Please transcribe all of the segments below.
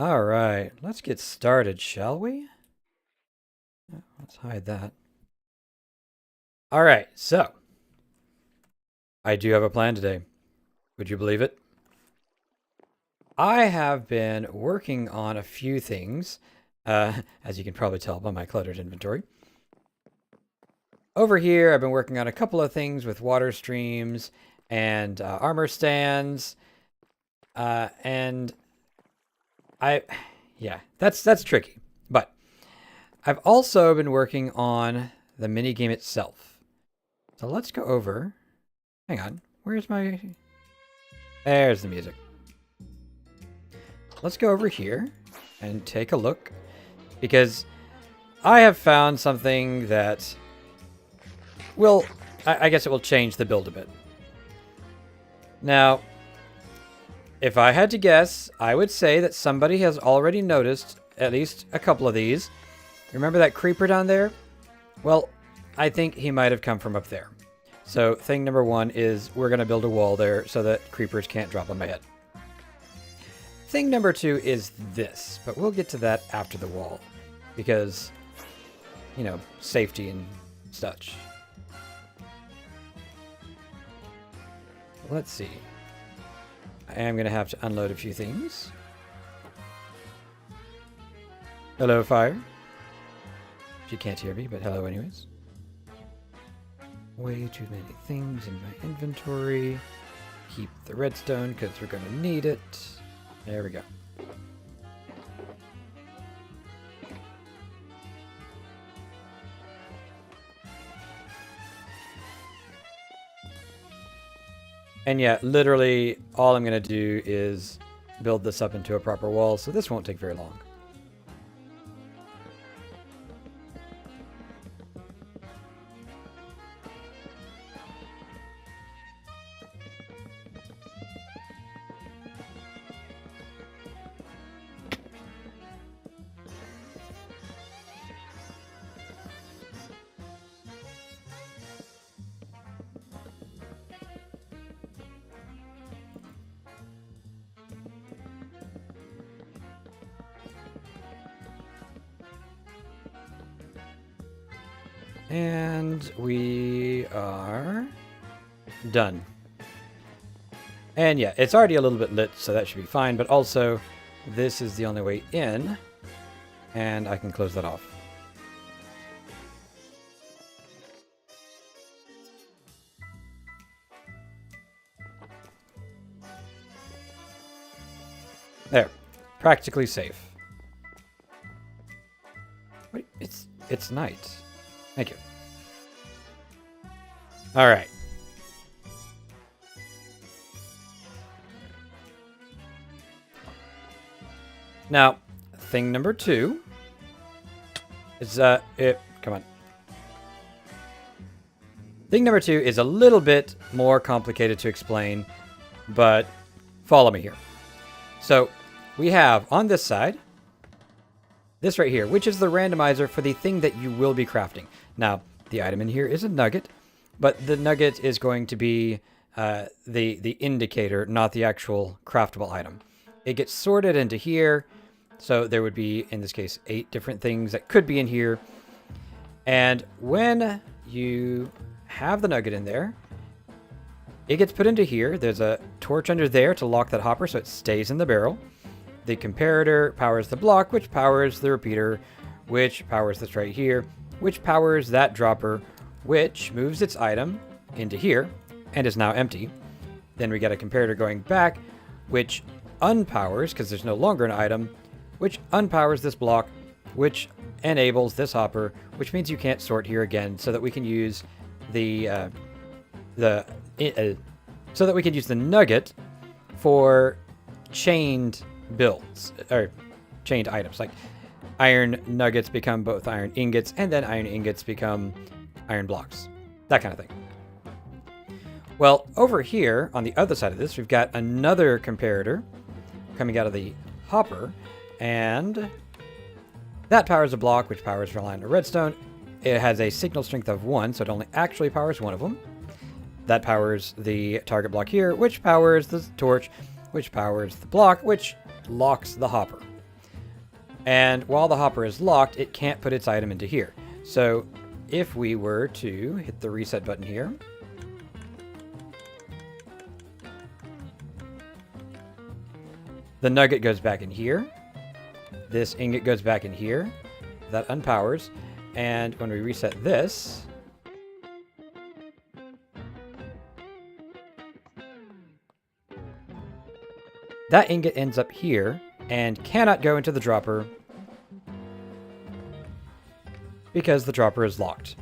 All right, let's get started, shall we? Let's hide that. All right, so I do have a plan today. Would you believe it? I have been working on a few things, as you can probably tell by my cluttered inventory. Over here, I've been working on a couple of things with water streams and armor stands, and yeah, that's tricky. But I've also been working on the minigame itself. So let's go over. Hang on, where's my... There's the music. Let's go over here and take a look, because I have found something that will, I guess it will change the build a bit. Now, if I had to guess, I would say that somebody has already noticed at least a couple of these. Remember that creeper down there? Well, I think he might have come from up there. So thing number one is we're going to build a wall there so that creepers can't drop on my head. Thing number two is this, but we'll get to that after the wall because, you know, safety and such. Let's see. I am going to have to unload a few things. Hello, fire. She can't hear me, but hello anyways. Way too many things in my inventory. Keep the redstone because we're going to need it. There we go. And yeah, literally all I'm going to do is build this up into a proper wall, so this won't take very long. And we are done. And yeah, it's already a little bit lit, so that should be fine. But also, this is the only way in. And I can close that off. There. Practically safe. Wait, it's night. Thank you. All right. Now, thing number two is come on. Thing number two is a little bit more complicated to explain, but follow me here. So, we have on this side this right here, which is the randomizer for the thing that you will be crafting. Now, the item in here is a nugget, but the nugget is going to be the indicator, not the actual craftable item. It gets sorted into here, so there would be, in this case, 8 different things that could be in here. And when you have the nugget in there, it gets put into here. There's a torch under there to lock that hopper so it stays in the barrel. The comparator powers the block, which powers the repeater, which powers this right here, which powers that dropper, which moves its item into here and is now empty. Then we get a comparator going back, which unpowers, because there's no longer an item, which unpowers this block, which enables this hopper, which means you can't sort here again, so that we can use the nugget for chained builds, or chained items. Like iron nuggets become both iron ingots, and then iron ingots become iron blocks. That kind of thing. Well, over here, on the other side of this, we've got another comparator coming out of the hopper, and that powers a block, which powers Reliant Redstone. It has a signal strength of 1, so it only actually powers one of them. That powers the target block here, which powers the torch, which powers the block, which locks the hopper. And while the hopper is locked, it can't put its item into here. So if we were to hit the reset button here, the nugget goes back in here. This ingot goes back in here. That unpowers. And when we reset this, that ingot ends up here and cannot go into the dropper because the dropper is locked.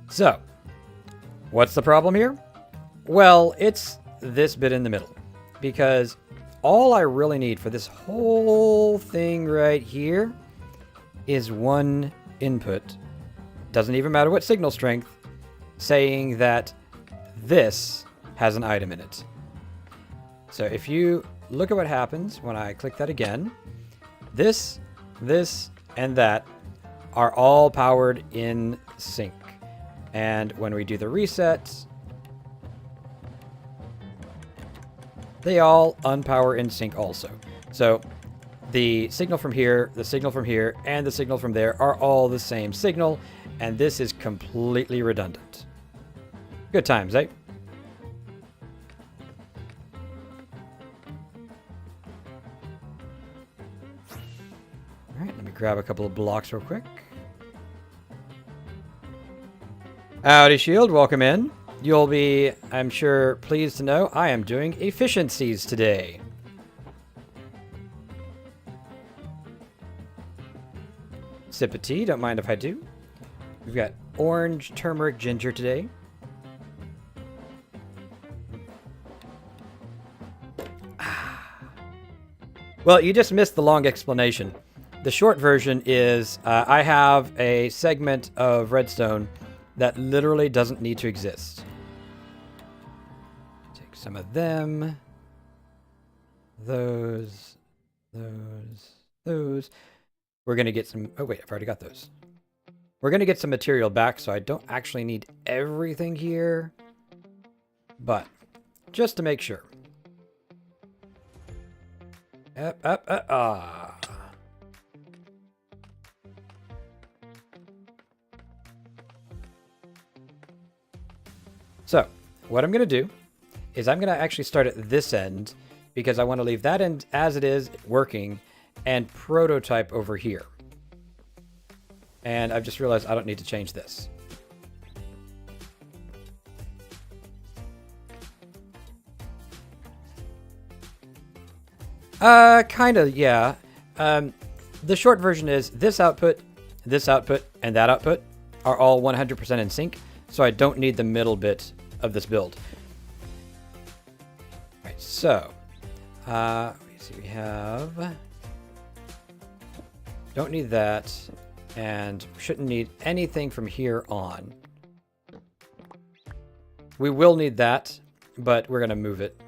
So, what's the problem here? Well, it's this bit in the middle, because all I really need for this whole thing right here is one input. Doesn't even matter what signal strength, saying that this has an item in it. So if you look at what happens when I click that again, this, and that are all powered in sync. And when we do the reset, they all unpower in sync also. So the signal from here, the signal from here, and the signal from there are all the same signal, and this is completely redundant. Good times, eh? Alright, let me grab a couple of blocks real quick. Howdy, Shield. Welcome in. You'll be, I'm sure, pleased to know I am doing efficiencies today. Sip of tea, don't mind if I do. We've got orange, turmeric, ginger today. Well, you just missed the long explanation. The short version is I have a segment of redstone that literally doesn't need to exist. Take some of them. Those. We're going to get some... Oh, wait, I've already got those. We're going to get some material back, so I don't actually need everything here. But, just to make sure. So, what I'm going to do is I'm going to actually start at this end, because I want to leave that end as it is working and prototype over here. And I've just realized I don't need to change this. Kind of, yeah. The short version is this output, and that output are all 100% in sync, so I don't need the middle bit of this build. All right, so, let me see, we have... Don't need that, and shouldn't need anything from here on. We will need that, but we're going to move it.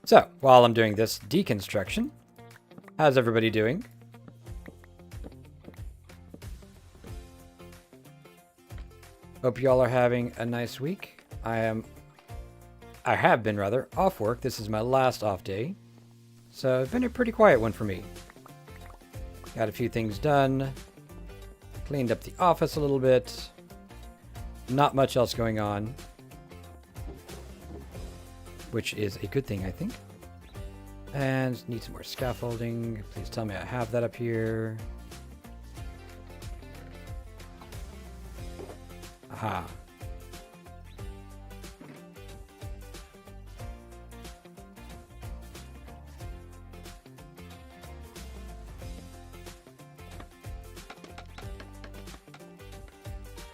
So, while I'm doing this deconstruction, how's everybody doing? Hope y'all are having a nice week. I have been rather off work. This is my last off day. So it's been a pretty quiet one for me. Got a few things done. Cleaned up the office a little bit. Not much else going on. Which is a good thing, I think. And need some more scaffolding. Please tell me I have that up here. Aha.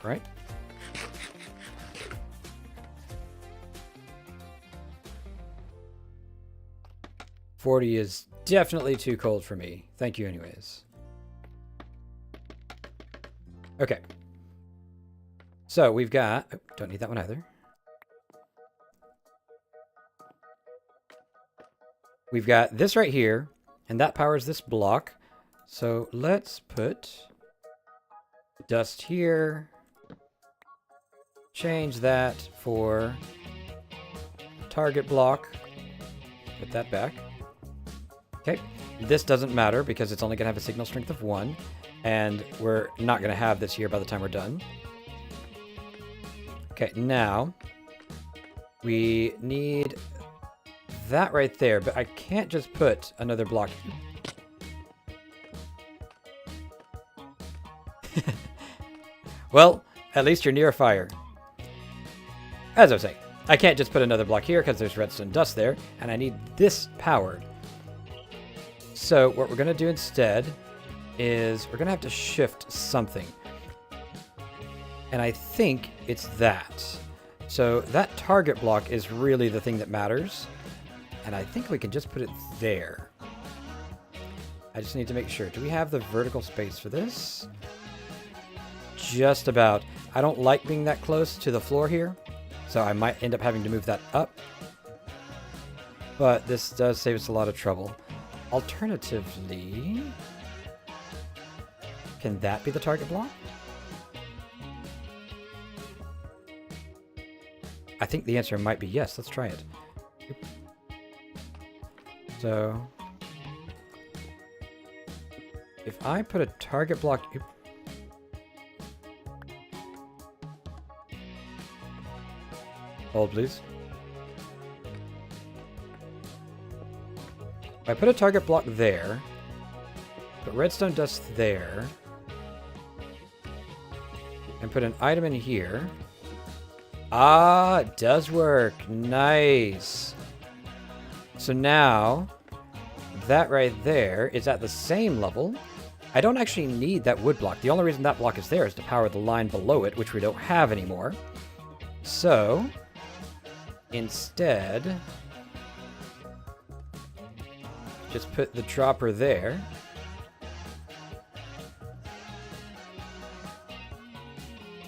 Right? $40 is definitely too cold for me. Thank you anyways. Okay. So we've got... Oh, don't need that one either. We've got this right here, and that powers this block. So let's put dust here. change that for target block. Put that back. Okay, this doesn't matter because it's only going to have a signal strength of 1, and we're not going to have this here by the time we're done. Okay, now we need that right there, but I can't just put another block. Well, at least you're near a fire. As I was saying, I can't just put another block here because there's redstone dust there, and I need this powered. So what we're going to do instead is we're going to have to shift something. And I think it's that. So that target block is really the thing that matters. And I think we can just put it there. I just need to make sure. Do we have the vertical space for this? Just about. I don't like being that close to the floor here, so I might end up having to move that up. But this does save us a lot of trouble. Alternatively, can that be the target block? I think the answer might be yes. Let's try it. So, if I put a target block... Hold, please. If I put a target block there, put redstone dust there, and put an item in here... Ah, it does work. Nice. So now, that right there is at the same level. I don't actually need that wood block. The only reason that block is there is to power the line below it, which we don't have anymore. So, instead, just put the dropper there.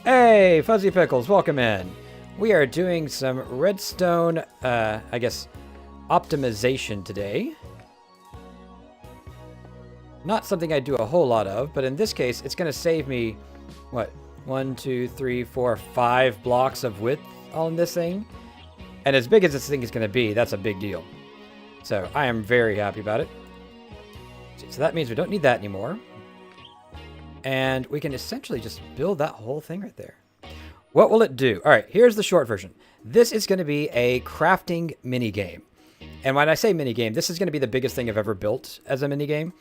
Hey, Fuzzy Pickles, welcome in. We are doing some redstone, I guess, optimization today. Not something I do a whole lot of, but in this case, it's going to save me, what, 1, 2, 3, 4, 5 blocks of width on this thing. And as big as this thing is going to be, that's a big deal. So I am very happy about it. So that means we don't need that anymore. And we can essentially just build that whole thing right there. What will it do? All right, here's the short version. This is going to be a crafting minigame. And when I say minigame, this is going to be the biggest thing I've ever built as a minigame.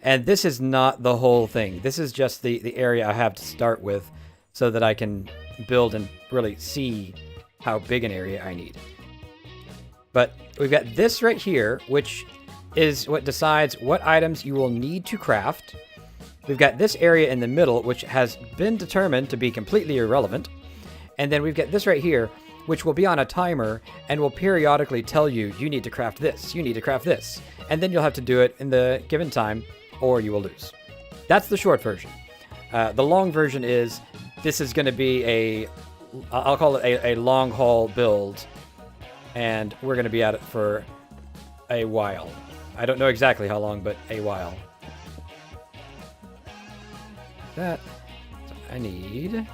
And this is not the whole thing. This is just the area I have to start with so that I can build and really see how big an area I need. But we've got this right here, which is what decides what items you will need to craft. We've got this area in the middle, which has been determined to be completely irrelevant. And then we've got this right here, which will be on a timer and will periodically tell you, you need to craft this, you need to craft this. And then you'll have to do it in the given time or you will lose. That's the short version. The long version is, this is going to be I'll call it a long haul build. And we're going to be at it for a while. I don't know exactly how long, but a while. That. So I need...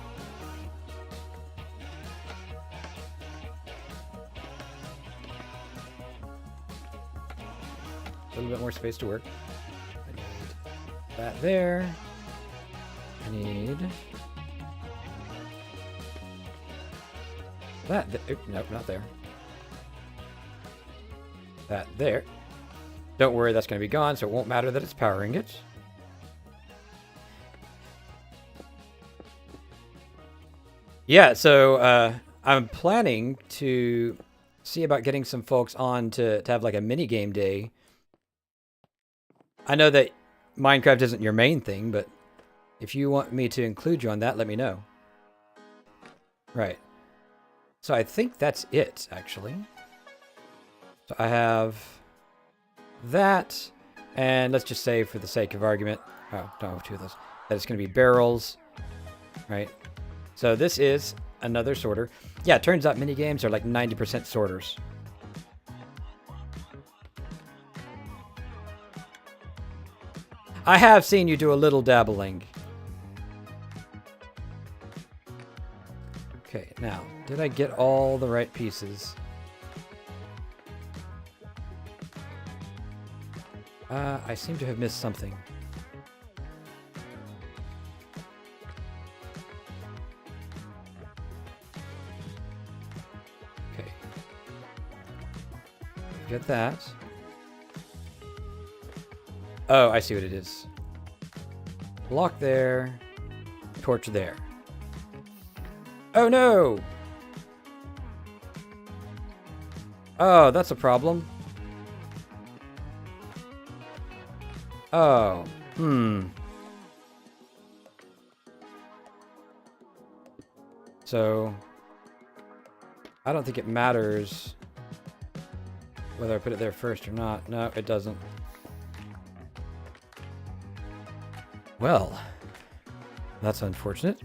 a little bit more space to work. I need that there. I need... that. Nope, not there. That there. Don't worry, that's going to be gone, so it won't matter that it's powering it. Yeah, so I'm planning to see about getting some folks on to have like a mini game day. I know that Minecraft isn't your main thing, but if you want me to include you on that, let me know. Right. So I think that's it, actually. So I have that, and let's just say for the sake of argument, oh, don't have two of those, that it's going to be barrels, right? So this is another sorter. Yeah, it turns out mini games are like 90% sorters. I have seen you do a little dabbling. Okay, Now, did I get all the right pieces? I seem to have missed something. Okay. Get that. Oh, I see what it is. Block there. Torch there. Oh no! Oh, that's a problem. Oh, So, I don't think it matters whether I put it there first or not. No, it doesn't. Well, that's unfortunate.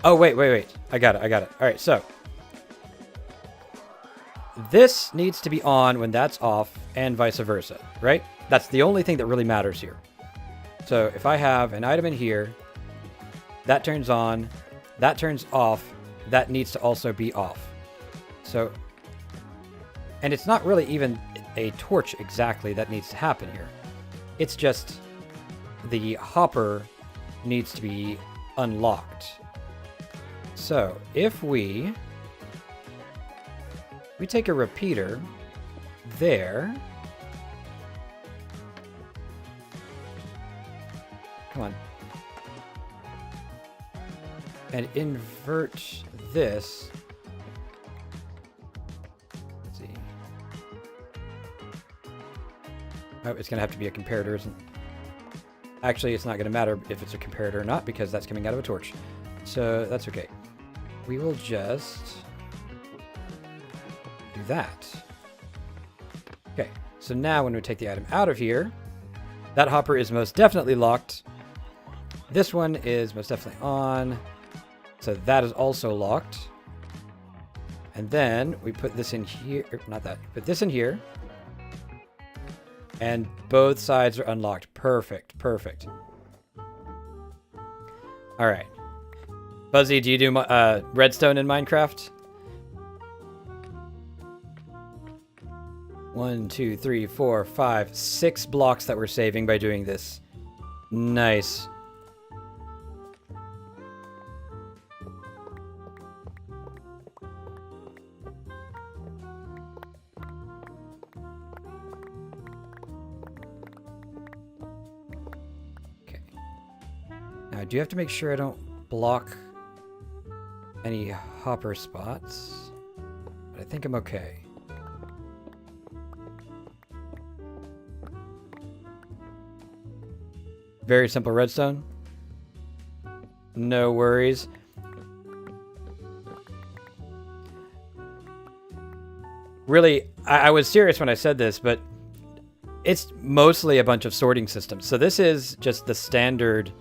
Oh, wait. I got it. All right, so. This needs to be on when that's off and vice versa, right? That's the only thing that really matters here. So if I have an item in here, that turns on, that turns off, that needs to also be off. So, and it's not really even a torch exactly that needs to happen here. It's just the hopper needs to be unlocked. So if we take a repeater there. Come on. And invert this. Let's see. Oh, it's going to have to be a comparator, isn't it? Actually, it's not going to matter if it's a comparator or not because that's coming out of a torch. So that's okay. We will just do that. Okay, so now when we take the item out of here, that hopper is most definitely locked. This one is most definitely on. So that is also locked. And then we put this in here, not that, put this in here. And both sides are unlocked. Perfect. All right. Buzzy, do you do redstone in Minecraft? 1, 2, 3, 4, 5, 6 blocks that we're saving by doing this. Nice. Okay. Now, do you have to make sure I don't block any hopper spots? But I think I'm okay. Very simple redstone. No worries. Really, I was serious when I said this, but it's mostly a bunch of sorting systems. So this is just the standard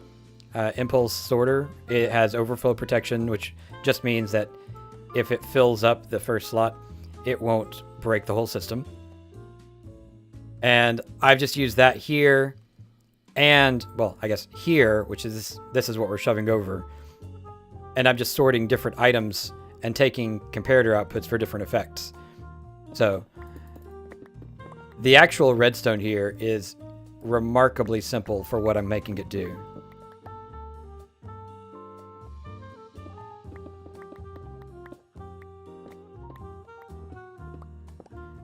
impulse sorter. It has overflow protection, which just means that if it fills up the first slot, it won't break the whole system. And I've just used that here. And, well, I guess here, which is this is what we're shoving over. And I'm just sorting different items and taking comparator outputs for different effects. So, the actual redstone here is remarkably simple for what I'm making it do.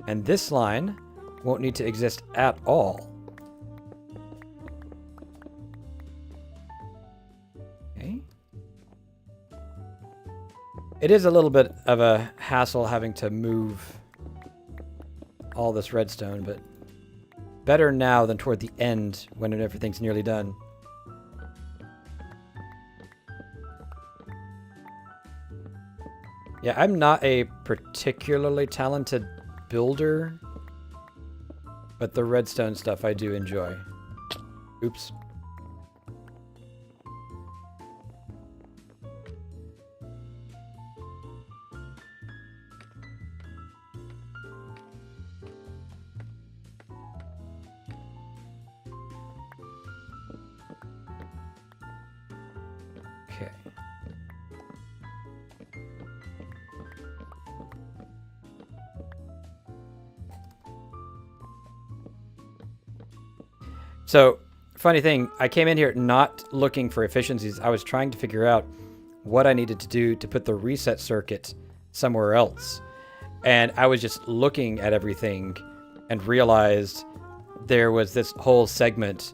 And this line won't need to exist at all. It is a little bit of a hassle having to move all this redstone, but better now than toward the end when everything's nearly done. Yeah, I'm not a particularly talented builder, but the redstone stuff I do enjoy. Oops. So, funny thing, I came in here not looking for efficiencies. I was trying to figure out what I needed to do to put the reset circuit somewhere else. And I was just looking at everything and realized there was this whole segment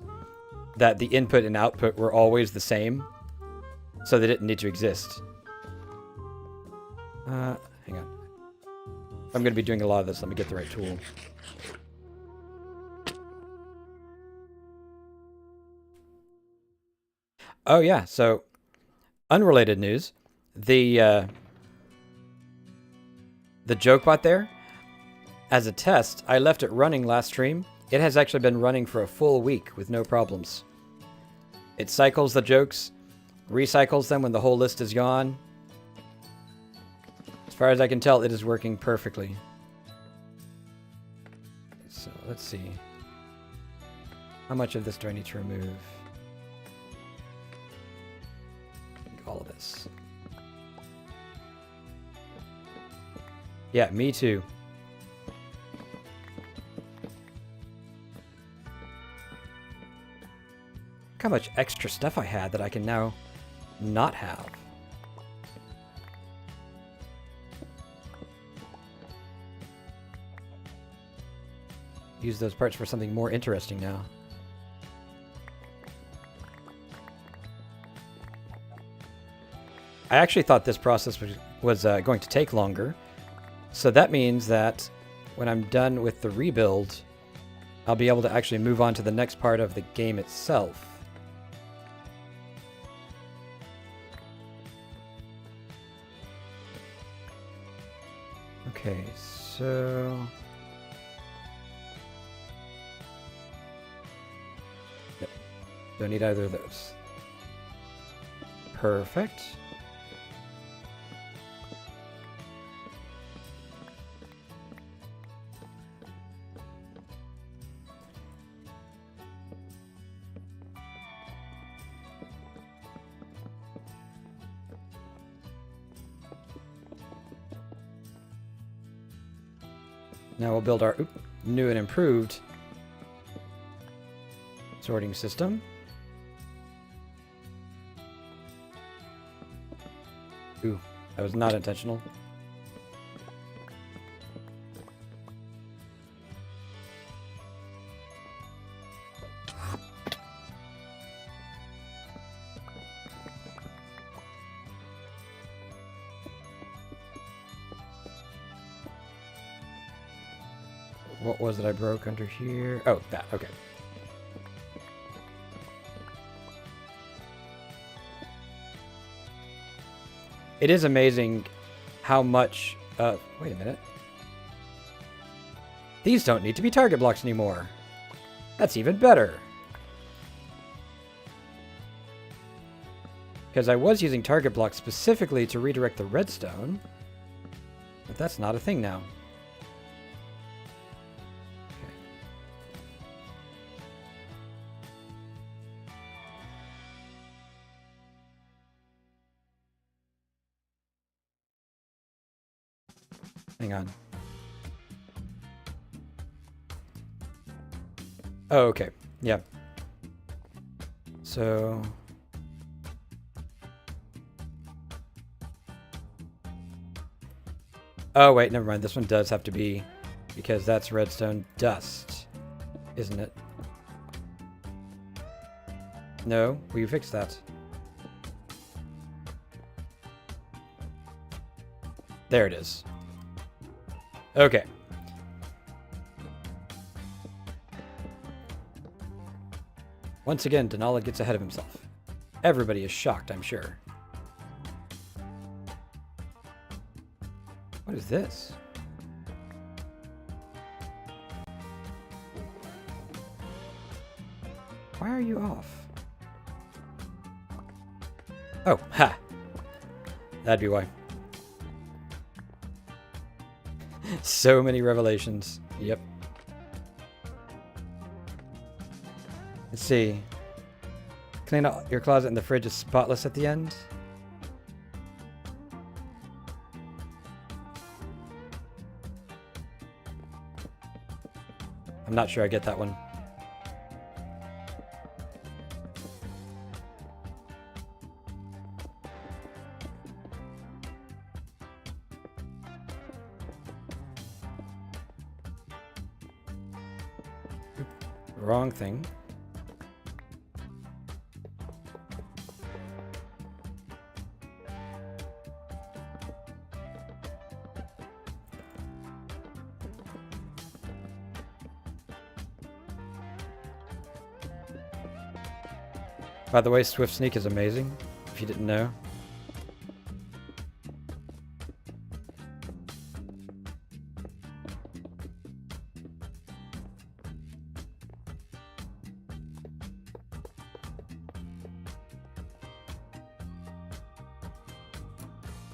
that the input and output were always the same, so they didn't need to exist. Hang on. If I'm going to be doing a lot of this, let me get the right tool. Oh yeah, so unrelated news. The joke bot there, as a test, I left it running last stream. It has actually been running for a full week with no problems. It cycles the jokes, recycles them when the whole list is gone. As far as I can tell, it is working perfectly. So let's see. How much of this do I need to remove? All of this. Yeah, me too. Look how much extra stuff I had that I can now not have. Use those parts for something more interesting now. I actually thought this process was going to take longer. So that means that when I'm done with the rebuild, I'll be able to actually move on to the next part of the game itself. Okay, so... Yep. Don't need either of those. Perfect. Now we'll build our new and improved sorting system. Ooh, that was not intentional. What was it I broke under here? Oh, that, okay. It is amazing how much, wait a minute. These don't need to be target blocks anymore. That's even better. Because I was using target blocks specifically to redirect the redstone, but that's not a thing now. Hang on. Oh, okay. Yeah. So... Oh, wait, never mind. This one does have to be, because that's redstone dust, isn't it? No, we fixed that. There it is. Okay. Once again, Denala gets ahead of himself. Everybody is shocked, I'm sure. What is this? Why are you off? Oh, ha! That'd be why. So many revelations. Yep. Let's see. Clean out your closet and the fridge is spotless at the end. I'm not sure I get that one. Wrong thing. By the way, Swift Sneak is amazing, if you didn't know.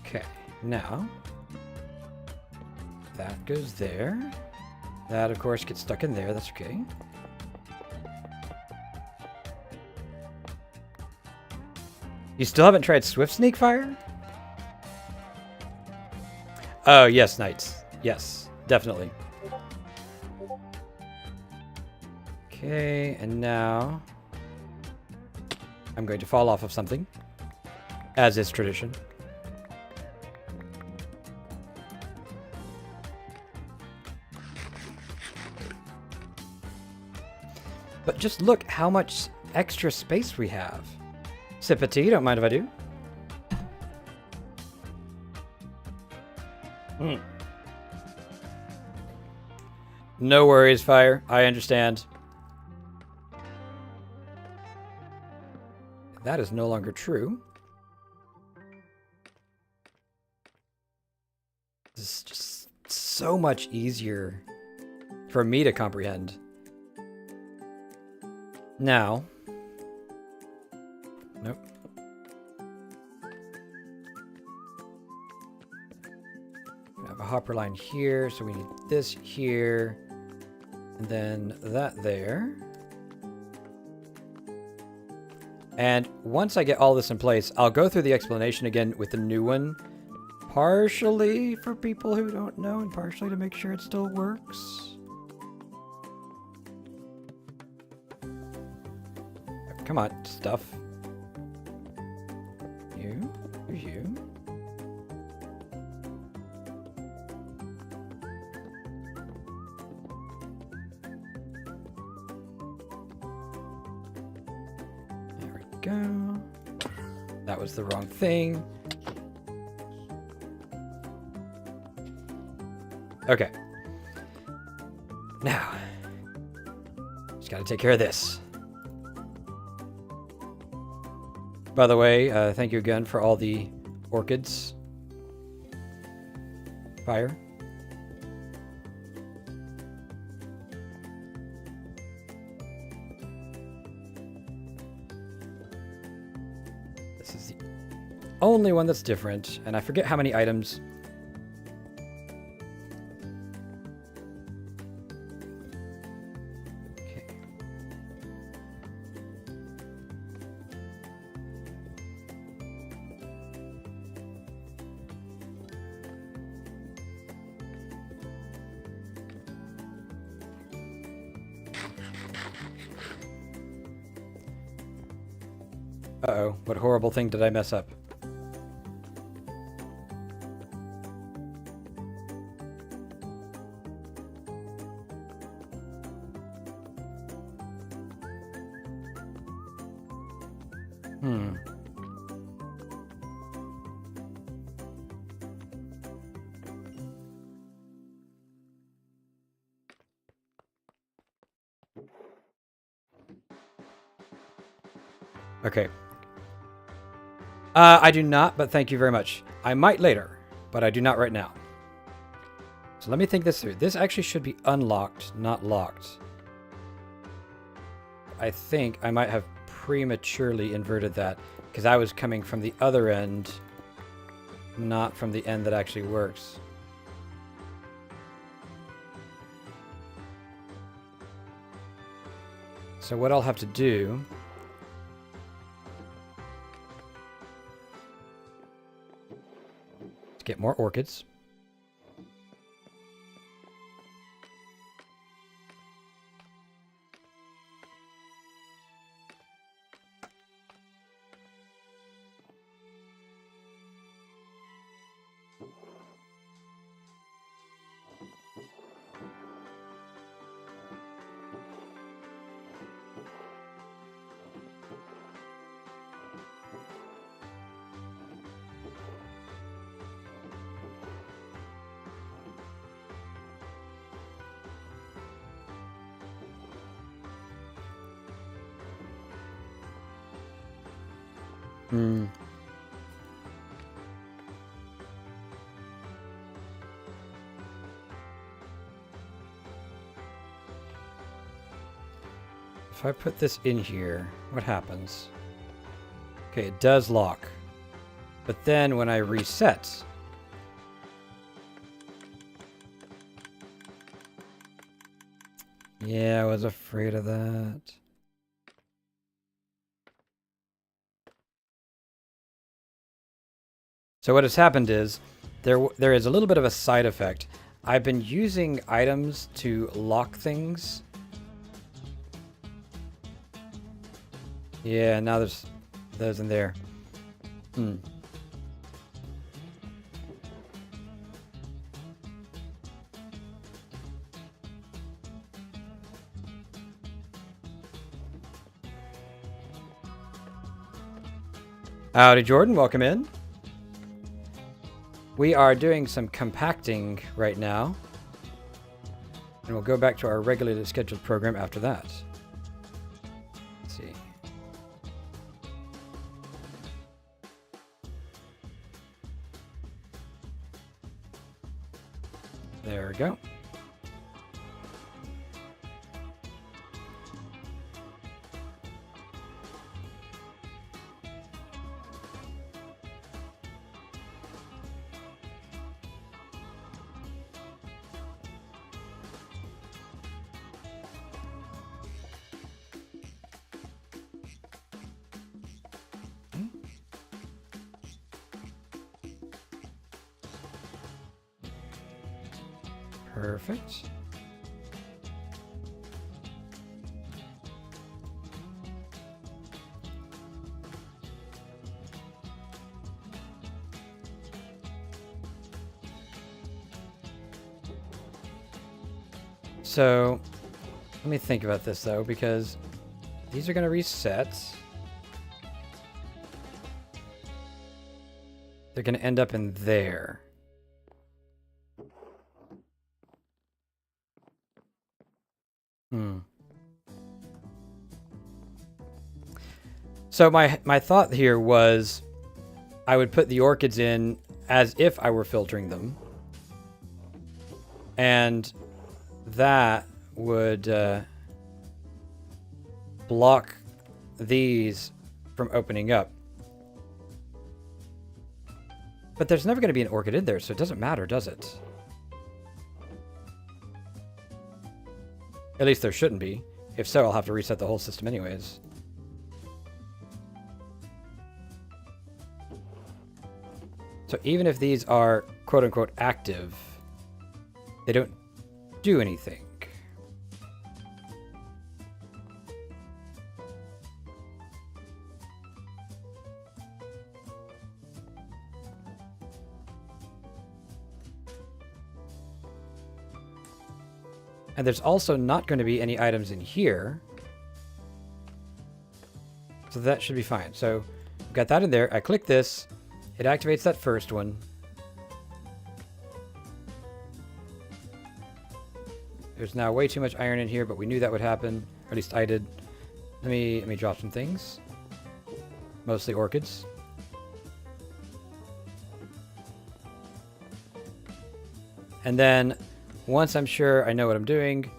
Okay, now that goes there. That, of course, gets stuck in there. That's okay. You still haven't tried Swift Sneak Fire? Oh, yes, Knights. Yes, definitely. Okay, and now I'm going to fall off of something, as is tradition. But just look how much extra space we have. Sip of tea, don't mind if I do. No worries, Fire. I understand. That is no longer true. This is just so much easier for me to comprehend. Now, nope. We have a hopper line here, so we need this here, and then that there. And once I get all this in place, I'll go through the explanation again with the new one, partially for people who don't know and partially to make sure it still works. Come on, stuff. You. There we go. That was the wrong thing. Okay. Now, just gotta take care of this. By the way, thank you again for all the orchids. Fire. This is the only one that's different, and I forget how many items. Uh-oh, what horrible thing did I mess up? Okay. I do not, but thank you very much. I might later, but I do not right now. So let me think this through. This actually should be unlocked, not locked. I think I might have prematurely inverted that because I was coming from the other end, not from the end that actually works. So what I'll have to do is get more orchids. Hmm. If I put this in here, what happens? Okay, it does lock. But then when I reset... Yeah, I was afraid of that. So what has happened is, there is a little bit of a side effect. I've been using items to lock things. Yeah, now there's those in there. Hmm. Howdy, Jordan. Welcome in. We are doing some compacting right now. And we'll go back to our regularly scheduled program after that. Let's see. There we go. Perfect. So, let me think about this though, because these are going to reset. They're going to end up in there. So my thought here was I would put the orchids in as if I were filtering them. And that would block these from opening up. But there's never going to be an orchid in there, so it doesn't matter, does it? At least there shouldn't be. If so, I'll have to reset the whole system anyways. So even if these are quote-unquote active, they don't do anything. And there's also not going to be any items in here. So that should be fine. So I've got that in there. I click this. It activates that first one. There's now way too much iron in here, but we knew that would happen. Or at least I did. Let me drop some things. Mostly orchids. And then once I'm sure I know what I'm doing,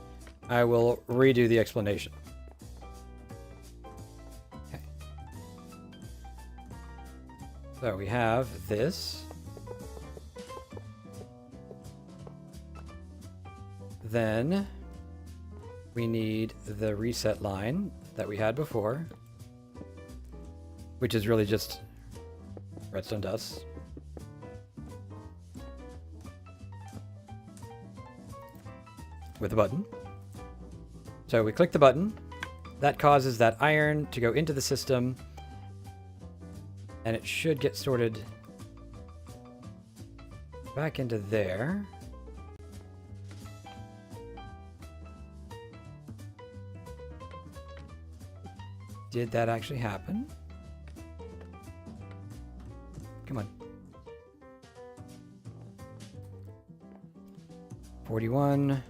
I will redo the explanation. Okay. So we have this. Then we need the reset line that we had before, which is really just redstone dust. With a button. So we click the button. That causes that iron to go into the system. And it should get sorted back into there. Did that actually happen? Come on. 41.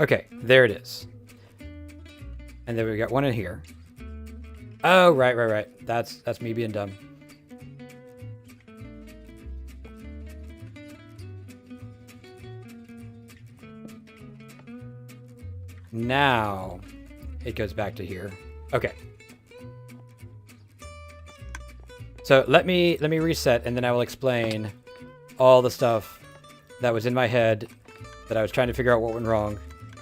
Okay, there it is. And then we got one in here. Oh, right. That's me being dumb. Now it goes back to here. Okay. So let me reset, and then I will explain all the stuff that was in my head that I was trying to figure out what went wrong,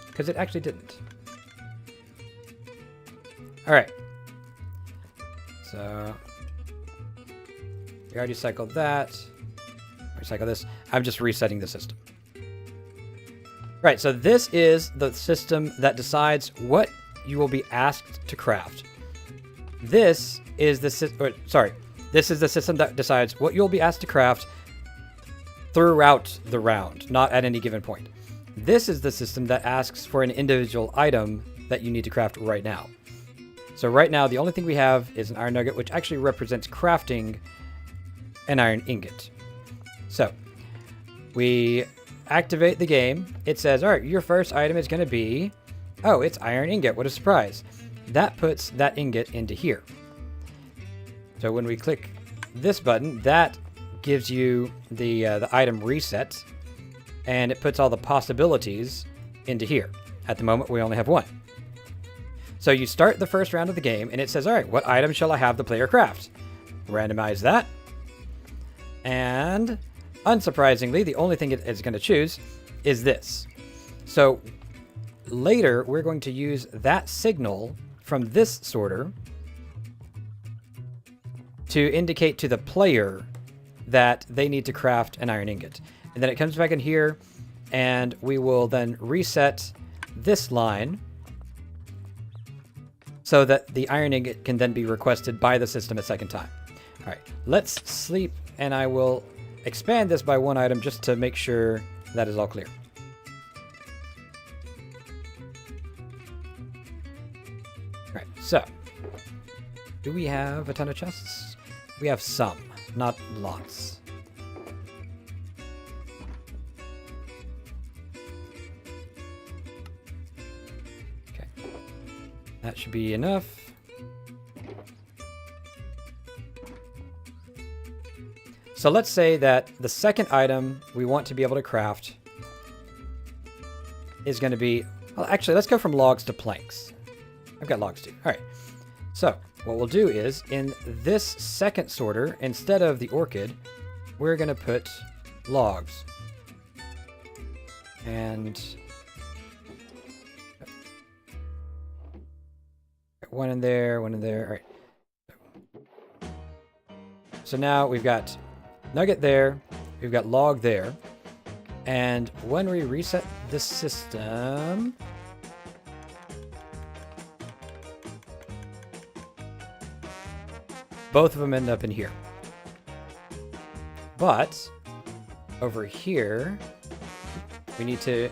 because it actually didn't. All right. So we already cycled that. Recycle this. I'm just resetting the system. Right, so this is the system that decides what you will be asked to craft. This is the this is the system that decides what you'll be asked to craft throughout the round, not at any given point. This is the system that asks for an individual item that you need to craft right now. So right now, the only thing we have is an iron nugget, which actually represents crafting an iron ingot. So we activate the game. It says, all right, your first item is going to be, oh, it's iron ingot. What a surprise. That puts that ingot into here. So when we click this button, that gives you the item reset, and it puts all the possibilities into here. At the moment, we only have one. So you start the first round of the game, and it says, all right, what item shall I have the player craft? Randomize that. And unsurprisingly, the only thing it is going to choose is this. So later, we're going to use that signal from this sorter to indicate to the player that they need to craft an iron ingot. And then it comes back in here, and we will then reset this line so that the iron ingot can then be requested by the system a second time. All right, let's sleep, and I will expand this by one item just to make sure that is all clear. All right, so do we have a ton of chests? We have some, not lots. Okay, that should be enough. So let's say that the second item we want to be able to craft is going to be, well, actually, let's go from logs to planks. I've got logs too. All right. So what we'll do is in this second sorter, instead of the orchid, we're going to put logs. And one in there, one in there. All right. So now we've got nugget there, we've got log there, and when we reset the system, both of them end up in here. But over here, we need to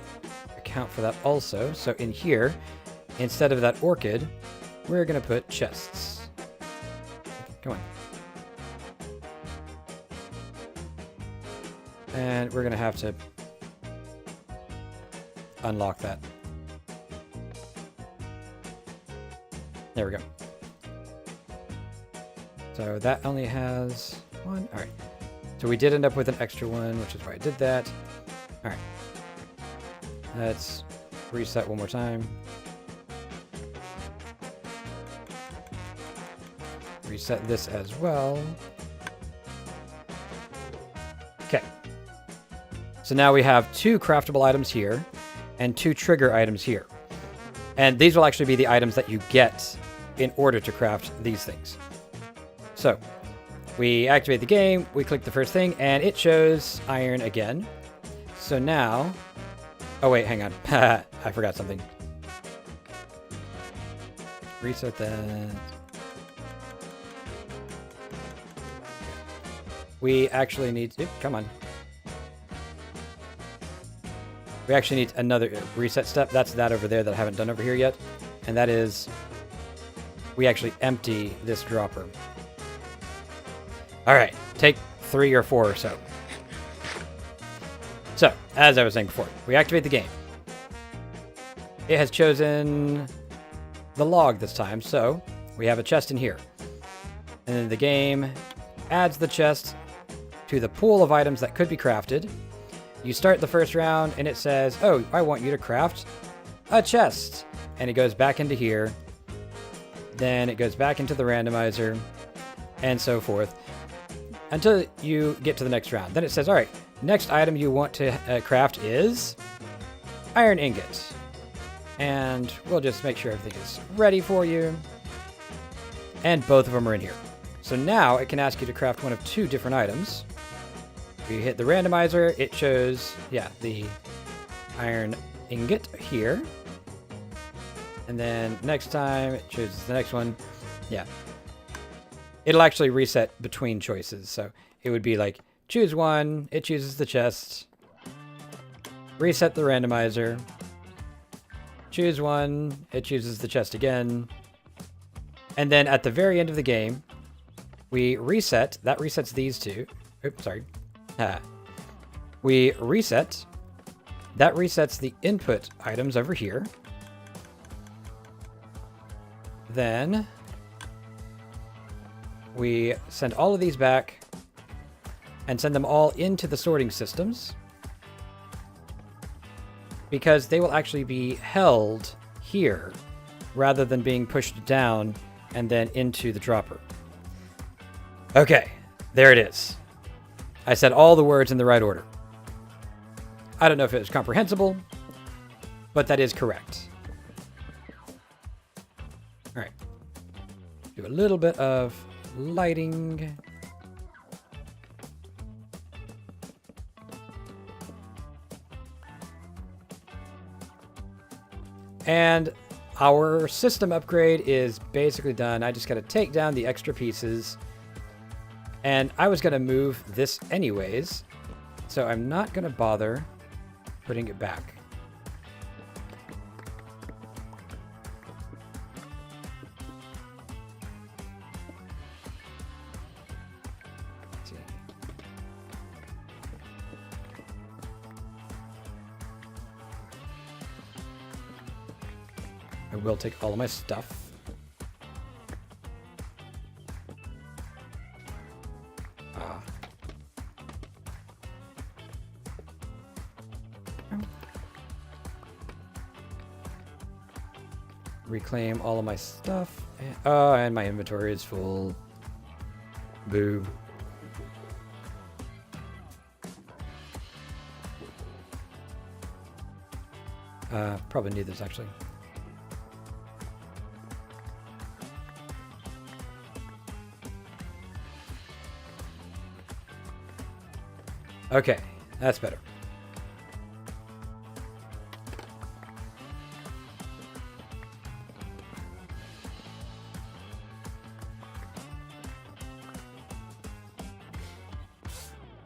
account for that also. So in here, instead of that orchid, we're going to put chests. Come on. And we're going to have to unlock that. There we go. So that only has one. All right. So we did end up with an extra one, which is why I did that. All right. Let's reset one more time. Reset this as well. Okay. So now we have 2 craftable items here and 2 trigger items here. And these will actually be the items that you get in order to craft these things. So we activate the game, we click the first thing, and it shows iron again. So now, oh wait, hang on. I forgot something. Reset that. We actually need to, come on. We actually need another reset step. That's that over there that I haven't done over here yet. And that is, we actually empty this dropper. All right, take 3 or 4 or so. So, as I was saying before, we activate the game. it has chosen the log this time, so we have a chest in here. And then the game adds the chest to the pool of items that could be crafted. You start the first round and it says, oh, I want you to craft a chest. And it goes back into here. Then it goes back into the randomizer and so forth until you get to the next round. Then it says, all right, next item you want to craft is iron ingot. And we'll just make sure everything is ready for you. And both of them are in here. So now it can ask you to craft one of two different items. If you hit the randomizer, it shows, the iron ingot here. And then next time it chooses the next one. Yeah. It'll actually reset between choices. So it would be like, choose one, it chooses the chest. Reset the randomizer. Choose one, it chooses the chest again. And then at the very end of the game, we reset. That resets these two. Oops, sorry. We reset. That resets the input items over here. Then we send all of these back and send them all into the sorting systems because they will actually be held here rather than being pushed down and then into the dropper. Okay, there it is. I said all the words in the right order. I don't know if it was comprehensible, but that is correct. All right. Do a little bit of lighting. And our system upgrade is basically done. I just got to take down the extra pieces. And I was going to move this anyways, so I'm not going to bother putting it back. Let's see. I will take all of my stuff. Reclaim all of my stuff. And my inventory is full. Boo. Probably need this actually. Okay, that's better.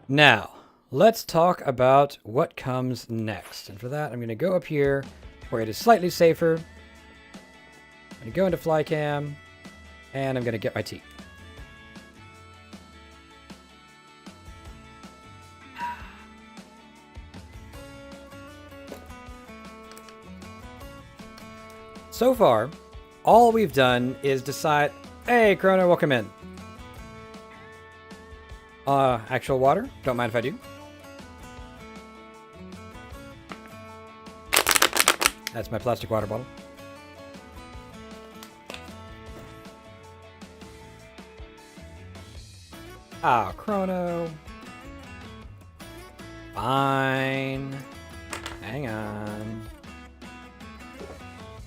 Now, let's talk about what comes next. And for that, I'm going to go up here where it is slightly safer. I'm going to go into Flycam, and I'm going to get my tea. So far, all we've done is decide... Hey, Chrono, welcome in. Actual water? Don't mind if I do. That's my plastic water bottle. Ah, Chrono. Fine. Hang on.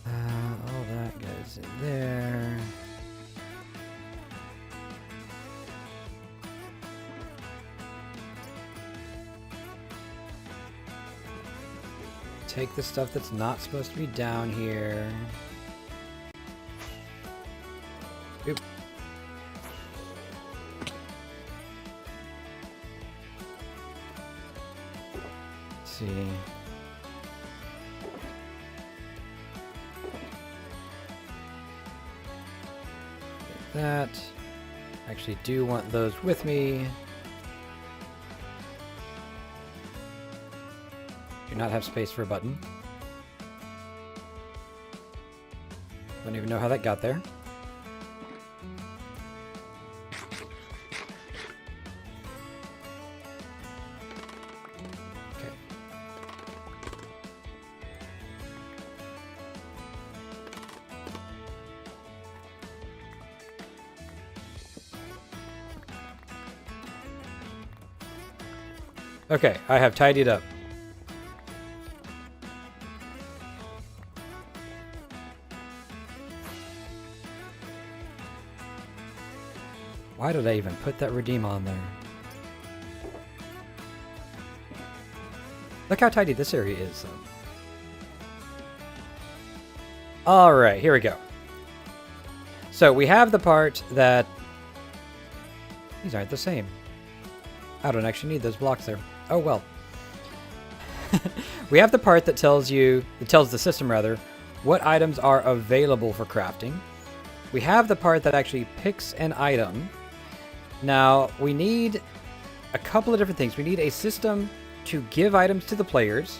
All that goes in there. Take the stuff that's not supposed to be down here. Oop. Let's see. Get that. Actually do want those with me. Do not have space for a button. Don't even know how that got there. Okay. Okay, I have tidied up. Why did I even put that redeem on there? Look how tidy this area is, though. All right, here we go. So we have the part that... These aren't the same. I don't actually need those blocks there. Oh, well. We have the part that tells the system, rather, what items are available for crafting. We have the part that actually picks an item. Now, we need a couple of different things. We need a system to give items to the players.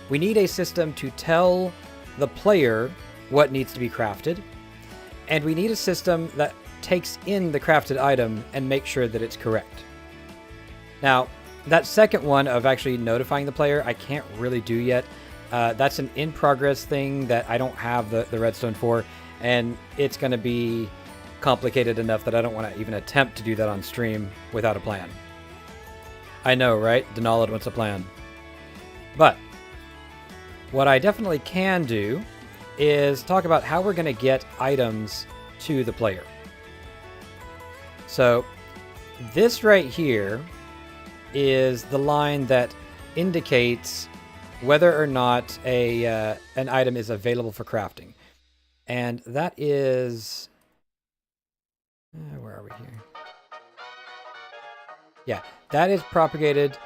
We need a system to tell the player what needs to be crafted. And we need a system that takes in the crafted item and makes sure that it's correct. Now, that second one of actually notifying the player, I can't really do yet. That's an in-progress thing that I don't have the redstone for. And it's going to be complicated enough that I don't want to even attempt to do that on stream without a plan. I know, right? Denalid wants a plan. But what I definitely can do is talk about how we're going to get items to the player. So this right here is the line that indicates whether or not an item is available for crafting. And that is... where are we here? Yeah, that is propagated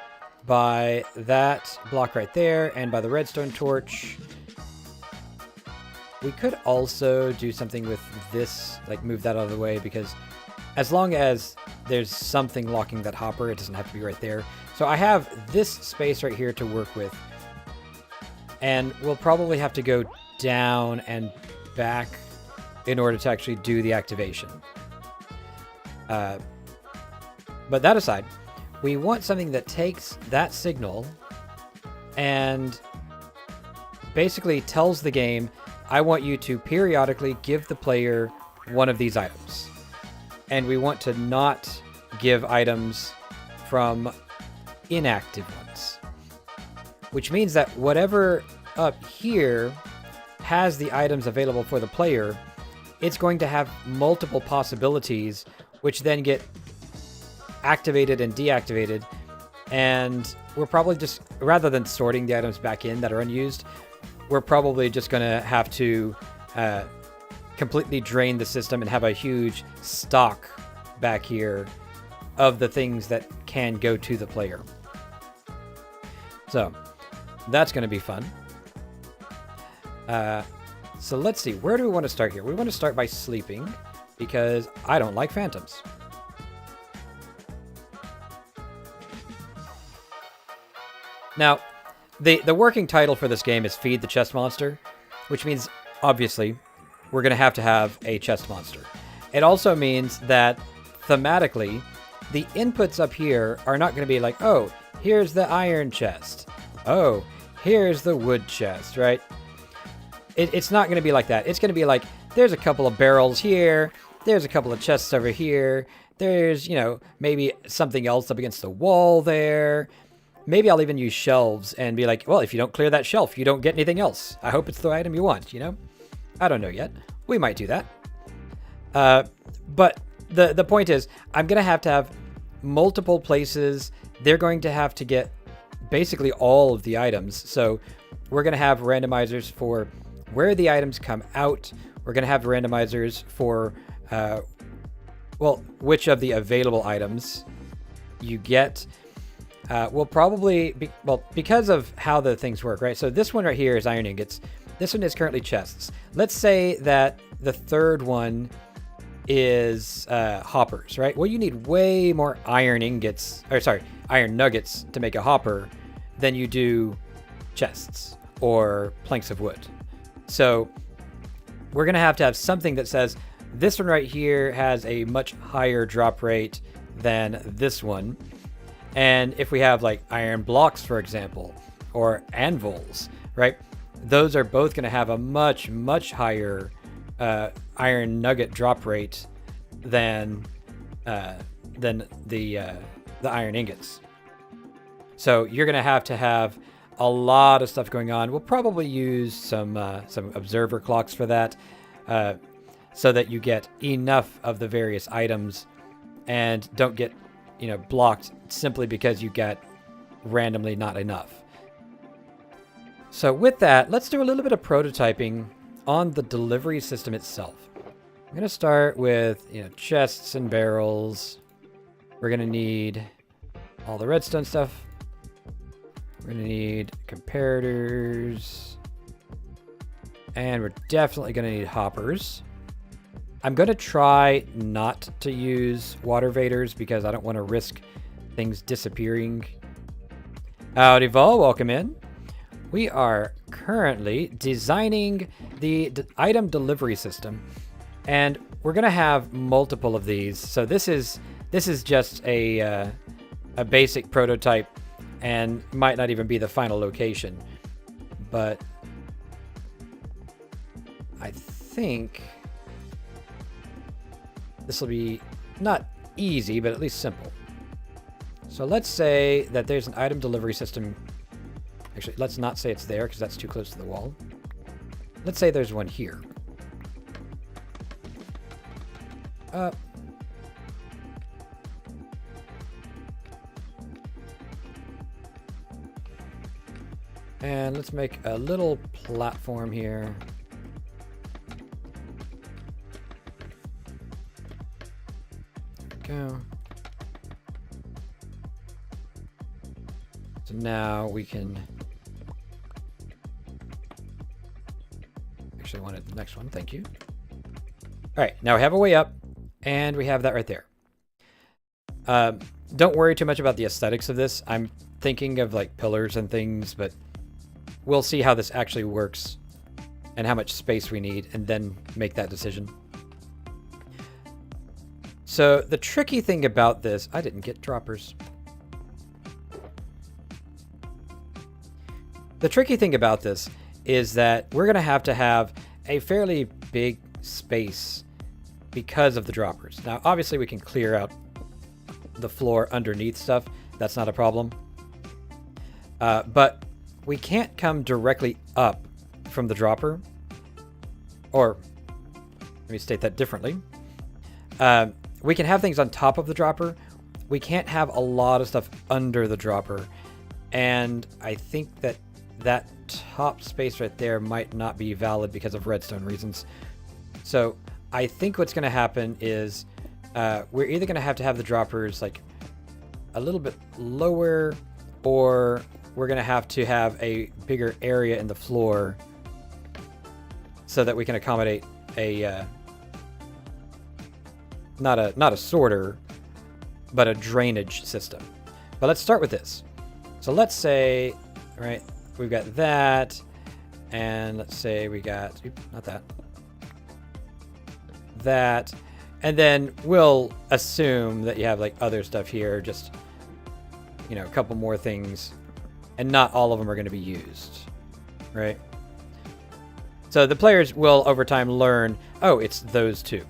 by that block right there and by the redstone torch. We could also do something with this, like move that out of the way, because as long as there's something locking that hopper, it doesn't have to be right there. So I have this space right here to work with. And we'll probably have to go down and back in order to actually do the activation. But that aside, we want something that takes that signal and basically tells the game, I want you to periodically give the player one of these items. And we want to not give items from inactive ones. Which means that whatever up here has the items available for the player, it's going to have multiple possibilities, which then get activated and deactivated. And we're probably just, rather than sorting the items back in that are unused, we're probably just going to have to completely drain the system and have a huge stock back here of the things that can go to the player. So that's going to be fun. So let's see, where do we want to start here? We want to start by sleeping, because I don't like phantoms. Now, the working title for this game is Feed the Chest Monster, which means, obviously, we're going to have a chest monster. It also means that, thematically, the inputs up here are not going to be like, oh, here's the iron chest. Oh, here's the wood chest, right? It's not going to be like that. It's going to be like, there's a couple of barrels here, there's a couple of chests over here, there's, maybe something else up against the wall there. Maybe I'll even use shelves and be like, well, if you don't clear that shelf, you don't get anything else. I hope it's the item you want, I don't know yet. We might do that. But the point is, I'm going to have multiple places. They're going to have to get basically all of the items. So we're going to have randomizers for where the items come out. We're going to have randomizers for, which of the available items you get. We'll probably, because of how the things work, right? So this one right here is iron ingots. This one is currently chests. Let's say that the third one is hoppers, right? Well, you need way more iron nuggets to make a hopper than you do chests or planks of wood. So we're going to have something that says this one right here has a much higher drop rate than this one. And if we have like iron blocks, for example, or anvils, right? Those are both going to have a much, much higher iron nugget drop rate than the iron ingots. So you're going to have a lot of stuff going on. We'll probably use some observer clocks for that, so that you get enough of the various items and don't get, blocked simply because you got randomly not enough. So with that, let's do a little bit of prototyping on the delivery system itself. I'm going to start with, chests and barrels. We're going to need all the redstone stuff. We're going to need comparators. And we're definitely going to need hoppers. I'm going to try not to use water vaders because I don't want to risk things disappearing. Howdy, Vol. Welcome in. We are currently designing the item delivery system, and we're going to have multiple of these. So this is just a basic prototype and might not even be the final location. But I think this will be not easy, but at least simple. So let's say that there's an item delivery system. Actually, let's not say it's there because that's too close to the wall. Let's say there's one here. And let's make a little platform here. There we go. So now we can... Actually, I wanted the next one. Thank you. All right, now we have a way up, and we have that right there. Don't worry too much about the aesthetics of this. I'm thinking of like pillars and things, but we'll see how this actually works and how much space we need, and then make that decision. So the tricky thing about this, I didn't get droppers. The tricky thing about this is that we're going to have a fairly big space because of the droppers. Now, obviously we can clear out the floor underneath stuff. That's not a problem. But we can't come directly up from the dropper. Or, let me state that differently. We can have things on top of the dropper. We can't have a lot of stuff under the dropper. And I think that top space right there might not be valid because of redstone reasons. So I think what's going to happen is we're either going to have the droppers like a little bit lower, or we're going to have a bigger area in the floor so that we can accommodate a not a sorter, but a drainage system. But let's start with this. So let's say, right, we've got that, and let's say we got, not that, that, and then we'll assume that you have like other stuff here, just, a couple more things, and not all of them are going to be used, right? So the players will over time learn, oh, it's those two.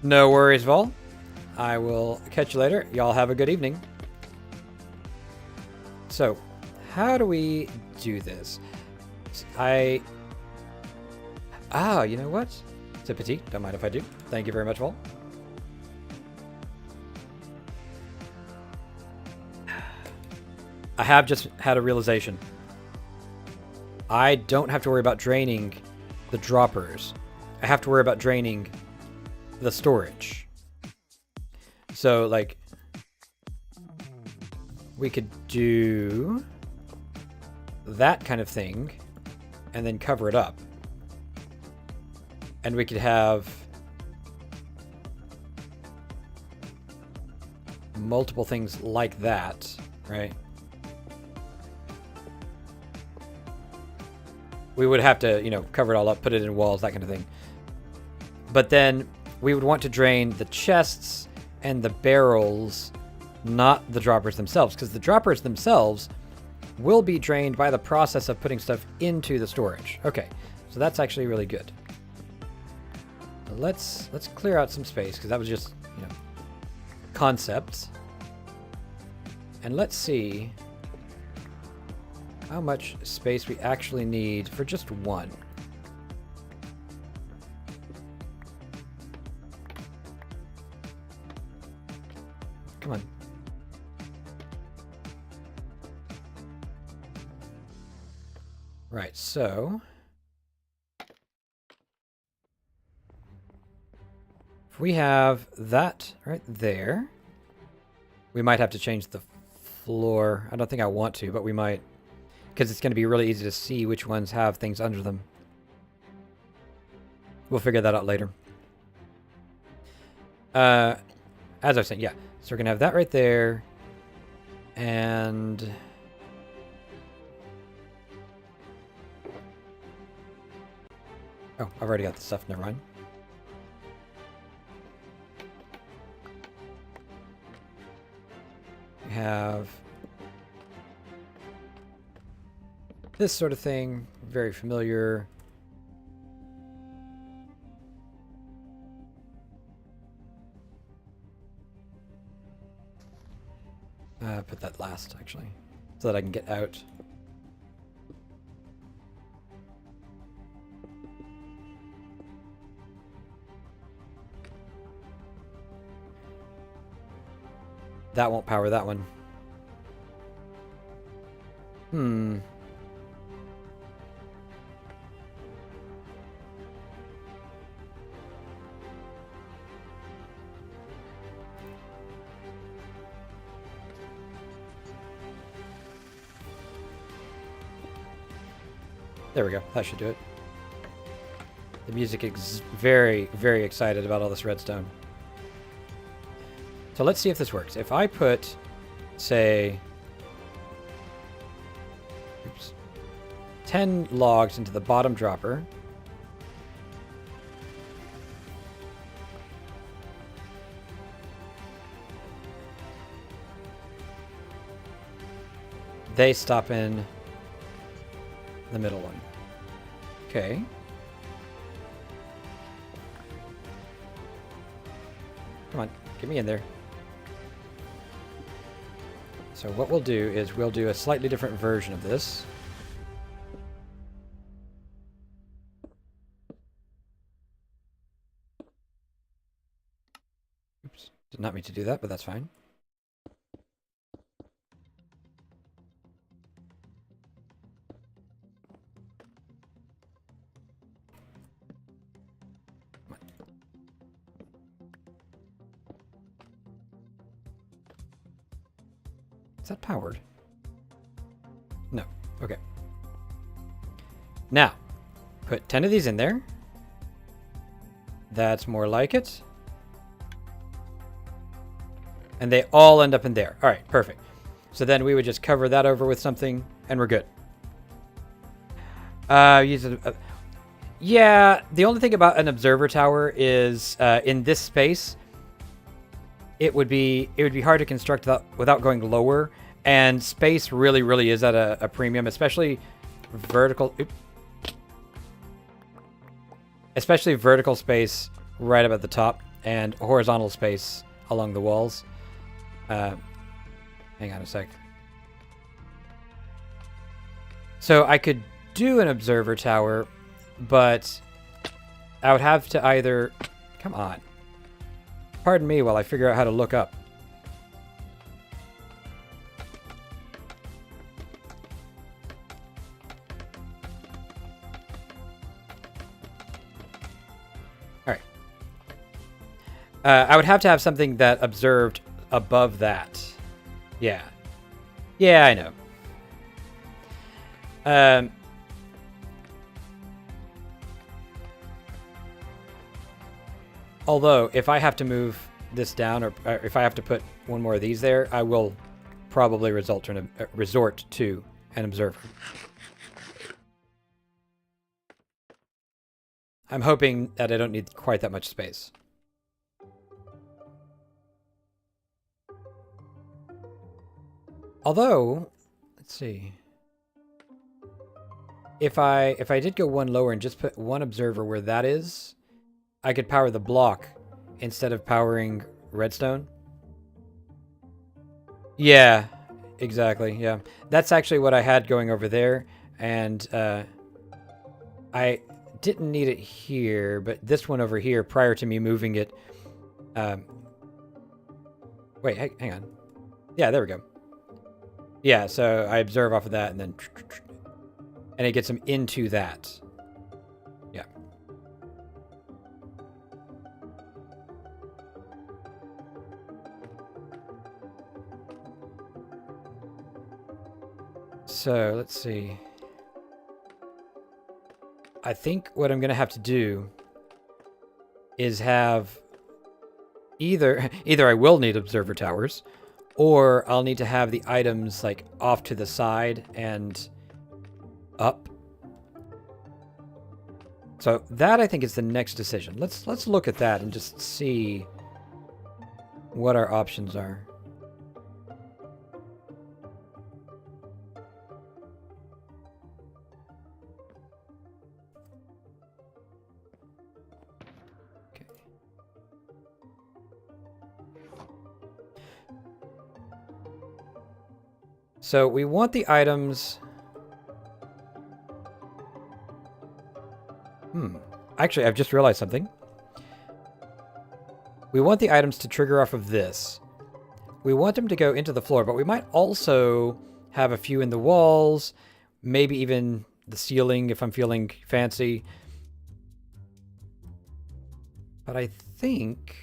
No worries, Vol. I will catch you later. Y'all have a good evening. So, how do we do this? You know what? C'est petit. Don't mind if I do. Thank you very much, Vol. I have just had a realization. I don't have to worry about draining the droppers. I have to worry about draining the storage. So, like, we could do that kind of thing and then cover it up. And we could have multiple things like that, right? we would have to, you know, cover it all up, put it in walls, that kind of thing. But then we would want to drain the chests and the barrels, not the droppers themselves, because the droppers themselves will be drained by the process of putting stuff into the storage. Okay, so that's actually really good. Let's clear out some space, because that was just, you know, concepts. And let's see how much space we actually need for just one. Come on. Right, so if we have that right there, we might have to change the floor. I don't think I want to, but we might, because it's going to be really easy to see which ones have things under them. We'll figure that out later. As I was saying, yeah. So we're going to have that right there. And oh, I've already got the stuff. Never mind. We have this sort of thing. Very familiar. Put that last, actually, so that I can get out. That won't power that one. There we go. That should do it. The music is very, very excited about all this redstone. So let's see if this works. If I put, say, 10 logs into the bottom dropper, they stop in the middle one. Okay. Come on, get me in there. So what we'll do is we'll do a slightly different version of this. Oops, did not mean to do that, but that's fine. Is that powered? No. Okay. Now, put 10 of these in there. That's more like it. And they all end up in there. All right, perfect. So then we would just cover that over with something, and we're good. Yeah, the only thing about an observer tower is in this space, it would be hard to construct that without going lower, and space really is at a premium, especially vertical. Especially vertical space right up at the top, and horizontal space along the walls. Hang on a sec. So I could do an observer tower, but I would have to either... Come on. Pardon me while I figure out how to look up. Alright. I would have to have something that observed above that. Yeah. Yeah, I know. Although, if I have to move this down, or if I have to put one more of these there, I will probably resort to an observer. I'm hoping that I don't need quite that much space. Although, let's see. If I did go one lower and just put one observer where that is, I could power the block instead of powering redstone. Yeah, exactly. Yeah, that's actually what I had going over there, and I didn't need it here, but this one over here, prior to me moving it. Wait, hang on. Yeah, there we go. Yeah, so I observe off of that, and then and it gets them into that. Yeah. So let's see. I think what I'm gonna have to do is have either I will need observer towers, or I'll need to have the items like off to the side and up. So that I think is the next decision. Let's look at that and just see what our options are. Okay. So we want the items. Actually, I've just realized something. We want the items to trigger off of this. We want them to go into the floor, but we might also have a few in the walls, maybe even the ceiling if I'm feeling fancy. But I think...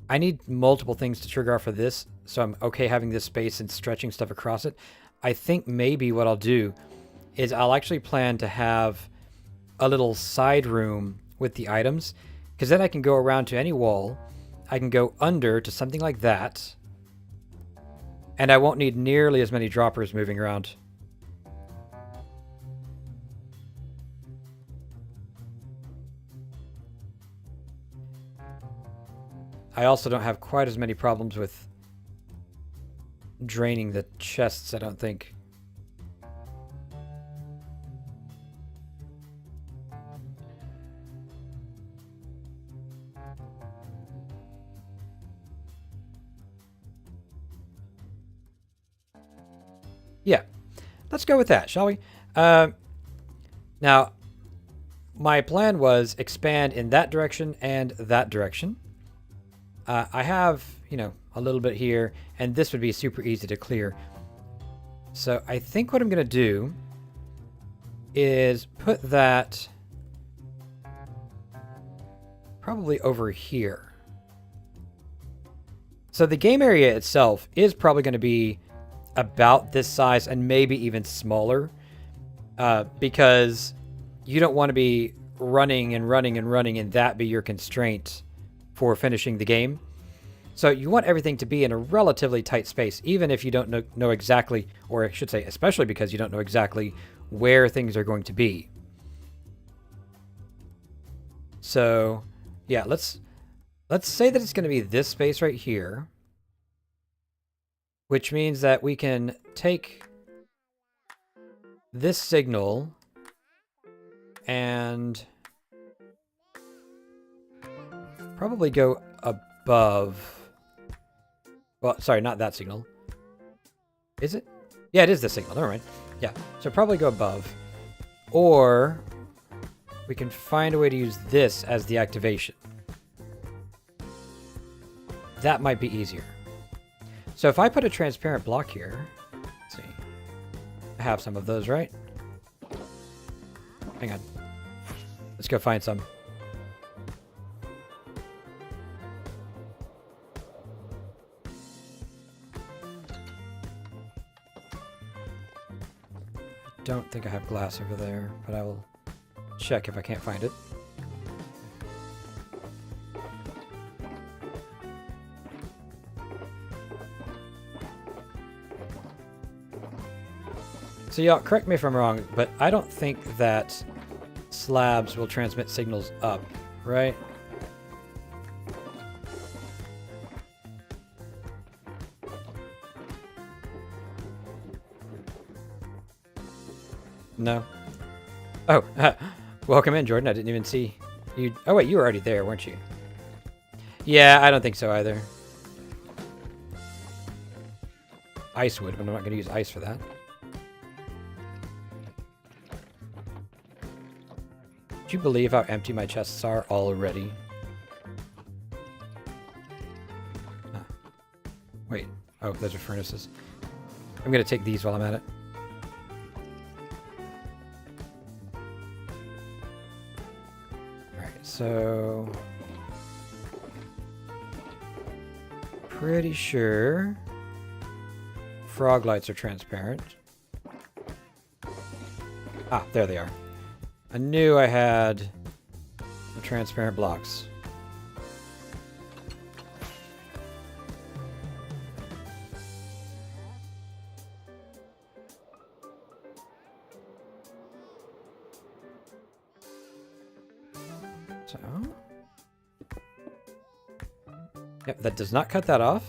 I need multiple things to trigger off of this, so I'm okay having this space and stretching stuff across it. I think maybe what I'll do is I'll actually plan to have a little side room with the items, because then I can go around to any wall. I can go under to something like that, and I won't need nearly as many droppers moving around. I also don't have quite as many problems with draining the chests, I don't think. Yeah, let's go with that, shall we? Now, my plan was expand in that direction and that direction. I have, you know, a little bit here, and this would be super easy to clear. So I think what I'm going to do is put that probably over here. So the game area itself is probably going to be about this size and maybe even smaller, because you don't want to be running and running and running and that be your constraint for finishing the game. So you want everything to be in a relatively tight space, even if you don't know exactly, or I should say especially because you don't know exactly where things are going to be. So yeah, let's say that it's going to be this space right here, which means that we can take this signal and probably go above. Well, sorry, not that signal. Is it? Yeah, it is the signal. Never mind. Yeah, so probably go above. Or we can find a way to use this as the activation. That might be easier. So if I put a transparent block here, let's see. I have some of those, right? Hang on. Let's go find some. Don't think I have glass over there, but I will check if I can't find it. So y'all, correct me if I'm wrong, but I don't think that slabs will transmit signals up, right? No. Oh, welcome in, Jordan. I didn't even see you. Oh, wait, you were already there, weren't you? Yeah, I don't think so either. Ice would, but I'm not going to use ice for that. Do you believe how empty my chests are already? Wait. Oh, those are furnaces. I'm going to take these while I'm at it. Alright, so... pretty sure frog lights are transparent. Ah, there they are. I knew I had the transparent blocks. So... yep, that does not cut that off.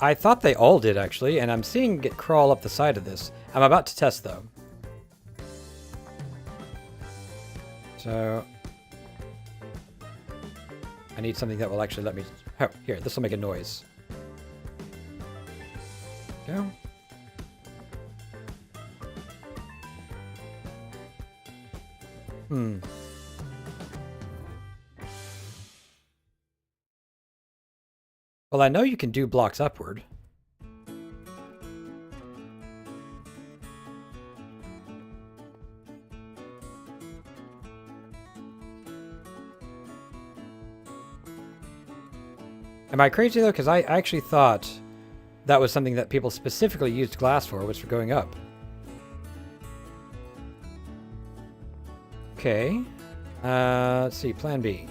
I thought they all did, actually, and I'm seeing it crawl up the side of this. I'm about to test, though. So... I need something that will actually let me... oh, here, this will make a noise. Go. Hmm. Well, I know you can do blocks upward. Am I crazy, though? Because I actually thought that was something that people specifically used glass for, was for going up. Okay. Let's see. Plan B.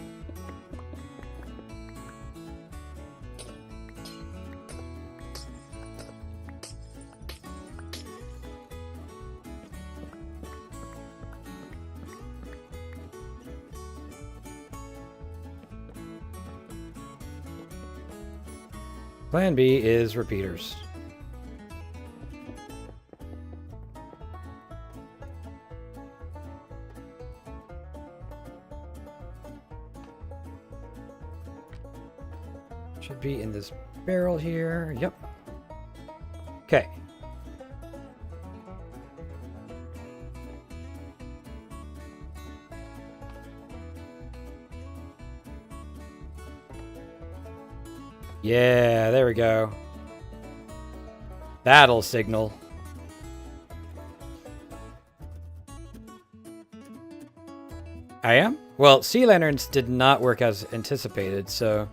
Plan B is repeaters. Should be in this barrel here. Yep. Okay. Yeah, there we go. That'll signal. I am? Well, sea lanterns did not work as anticipated, so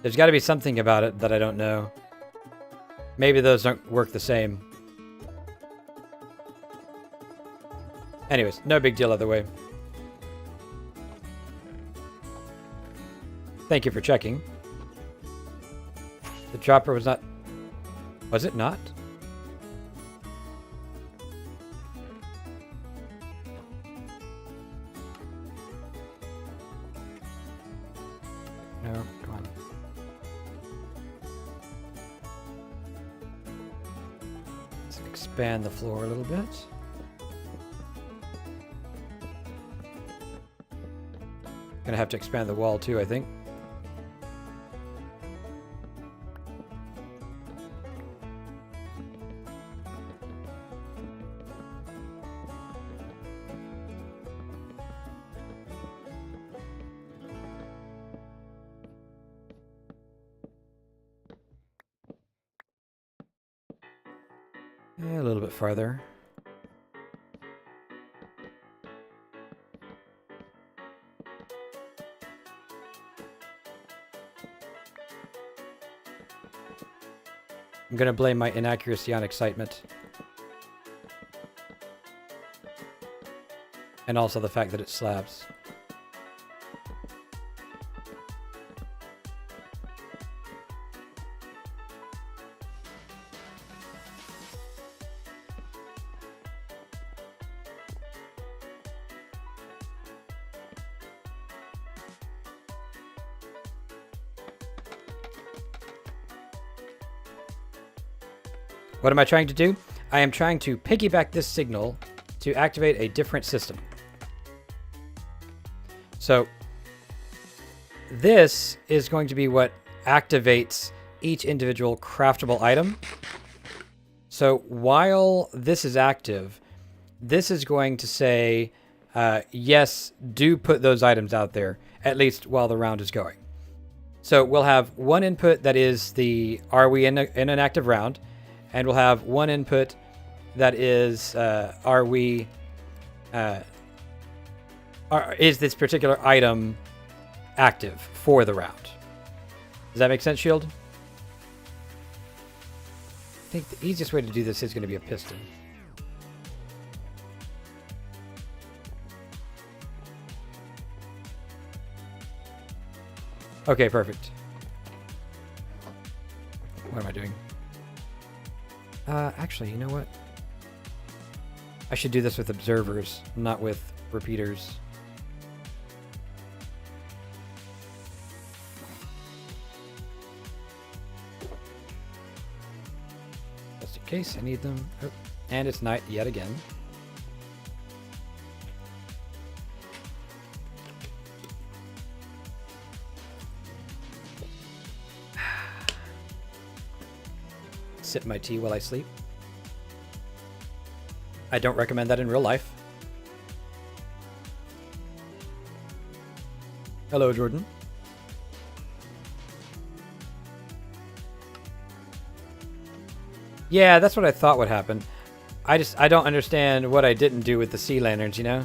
there's got to be something about it that I don't know. Maybe those don't work the same. Anyways, no big deal either way. Thank you for checking. The dropper was not... was it not? No, come on. Let's expand the floor a little bit. Gonna have to expand the wall too, I think. A little bit farther. I'm going to blame my inaccuracy on excitement. And also the fact that it slabs. What am I trying to do? I am trying to piggyback this signal to activate a different system. So this is going to be what activates each individual craftable item. So while this is active, this is going to say, yes, do put those items out there, at least while the round is going. So we'll have one input that is the, are we in an active round? And we'll have one input that is, is this particular item active for the round? Does that make sense, Shield? I think the easiest way to do this is going to be a piston. Okay, perfect. What am I doing? Actually, you know what? I should do this with observers, not with repeaters. Just in case I need them. Oh, and it's night yet again. Sip my tea while I sleep. I don't recommend that in real life. Hello, Jordan. Yeah, that's what I thought would happen. I don't understand what I didn't do with the sea lanterns, you know?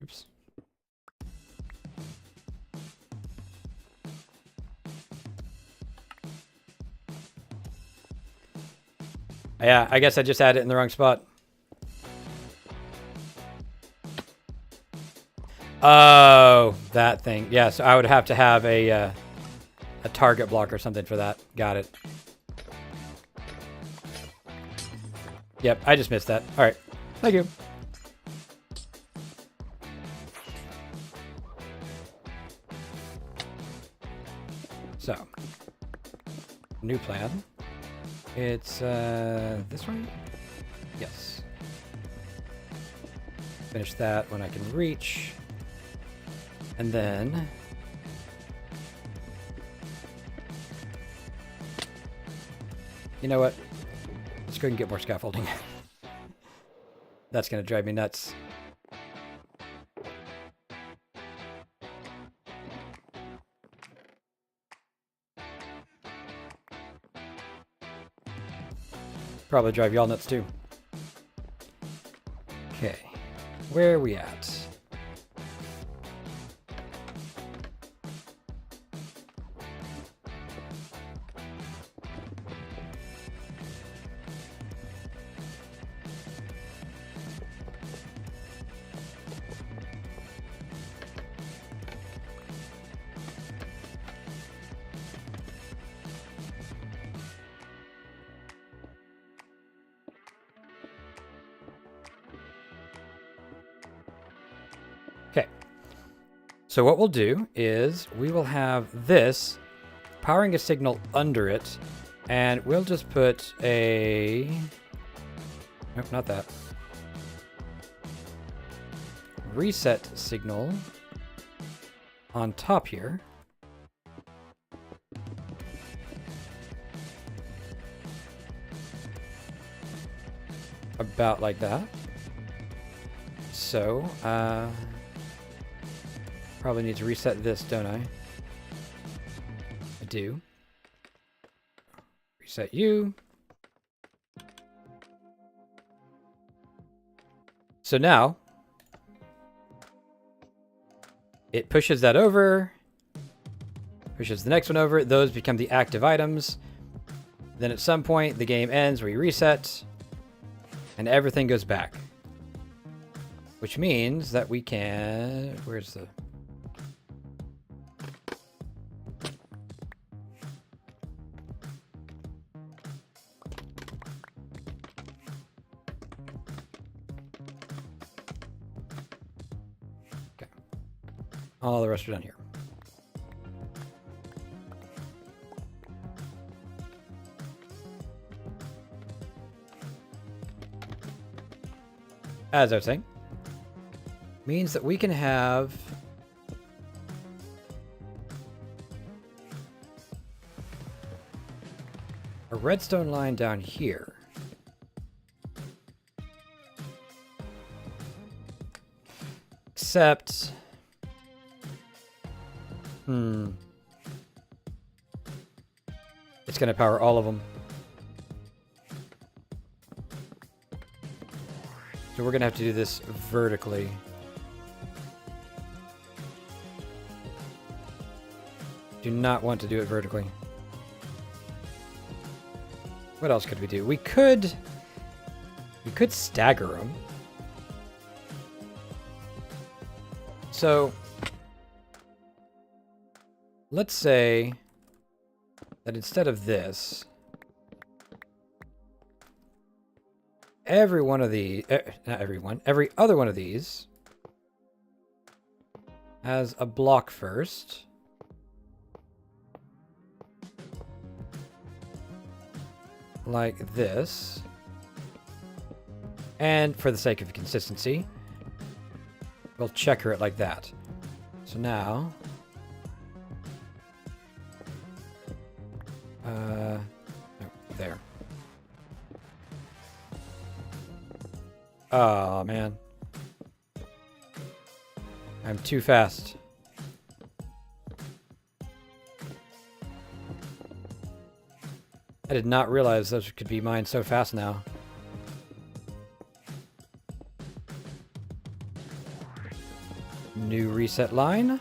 Oops. Yeah, I guess I just had it in the wrong spot. Oh, that thing. Yeah, so I would have to have a target block or something for that. Got it. Yep, I just missed that. All right. Thank you. So, new plan. It's this one? Yes. Finish that when I can reach. And then you know what? Let's go and get more scaffolding. That's gonna drive me nuts. Probably drive y'all nuts too. Okay, where are we at? Okay, so what we'll do is we will have this powering a signal under it, and we'll just put a... Nope, not that. Reset signal on top here. About like that. So, probably need to reset this, don't I? I do. Reset you. So now, it pushes that over, pushes the next one over. Those become the active items. Then at some point, the game ends, we reset, and everything goes back. Which means that we can... Where's the... Okay. All the rest are done here. As I was saying, means that we can have a redstone line down here. Except, it's going to power all of them. So we're going to have to do this vertically. Do not want to do it vertically. What else could we do? We could stagger them. So let's say that instead of this, every one of these, not every one, every other one of these has a block first. Like this. And for the sake of consistency, we'll checker it like that. So now, no, there. Oh, man. I'm too fast. I did not realize those could be mined so fast now. New reset line.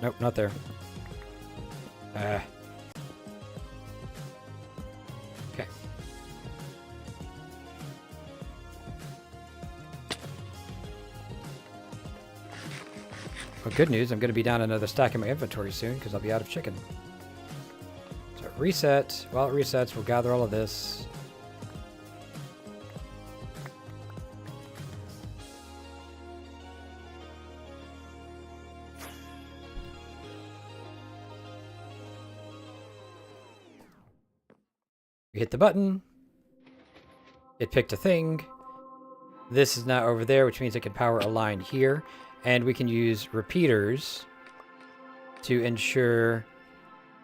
Nope, not there. Okay. Well, good news, I'm going to be down another stack in my inventory soon because I'll be out of chicken. So reset. While it resets, we'll gather all of this. We hit the button. It picked a thing. This is now over there, which means it can power a line here. And we can use repeaters to ensure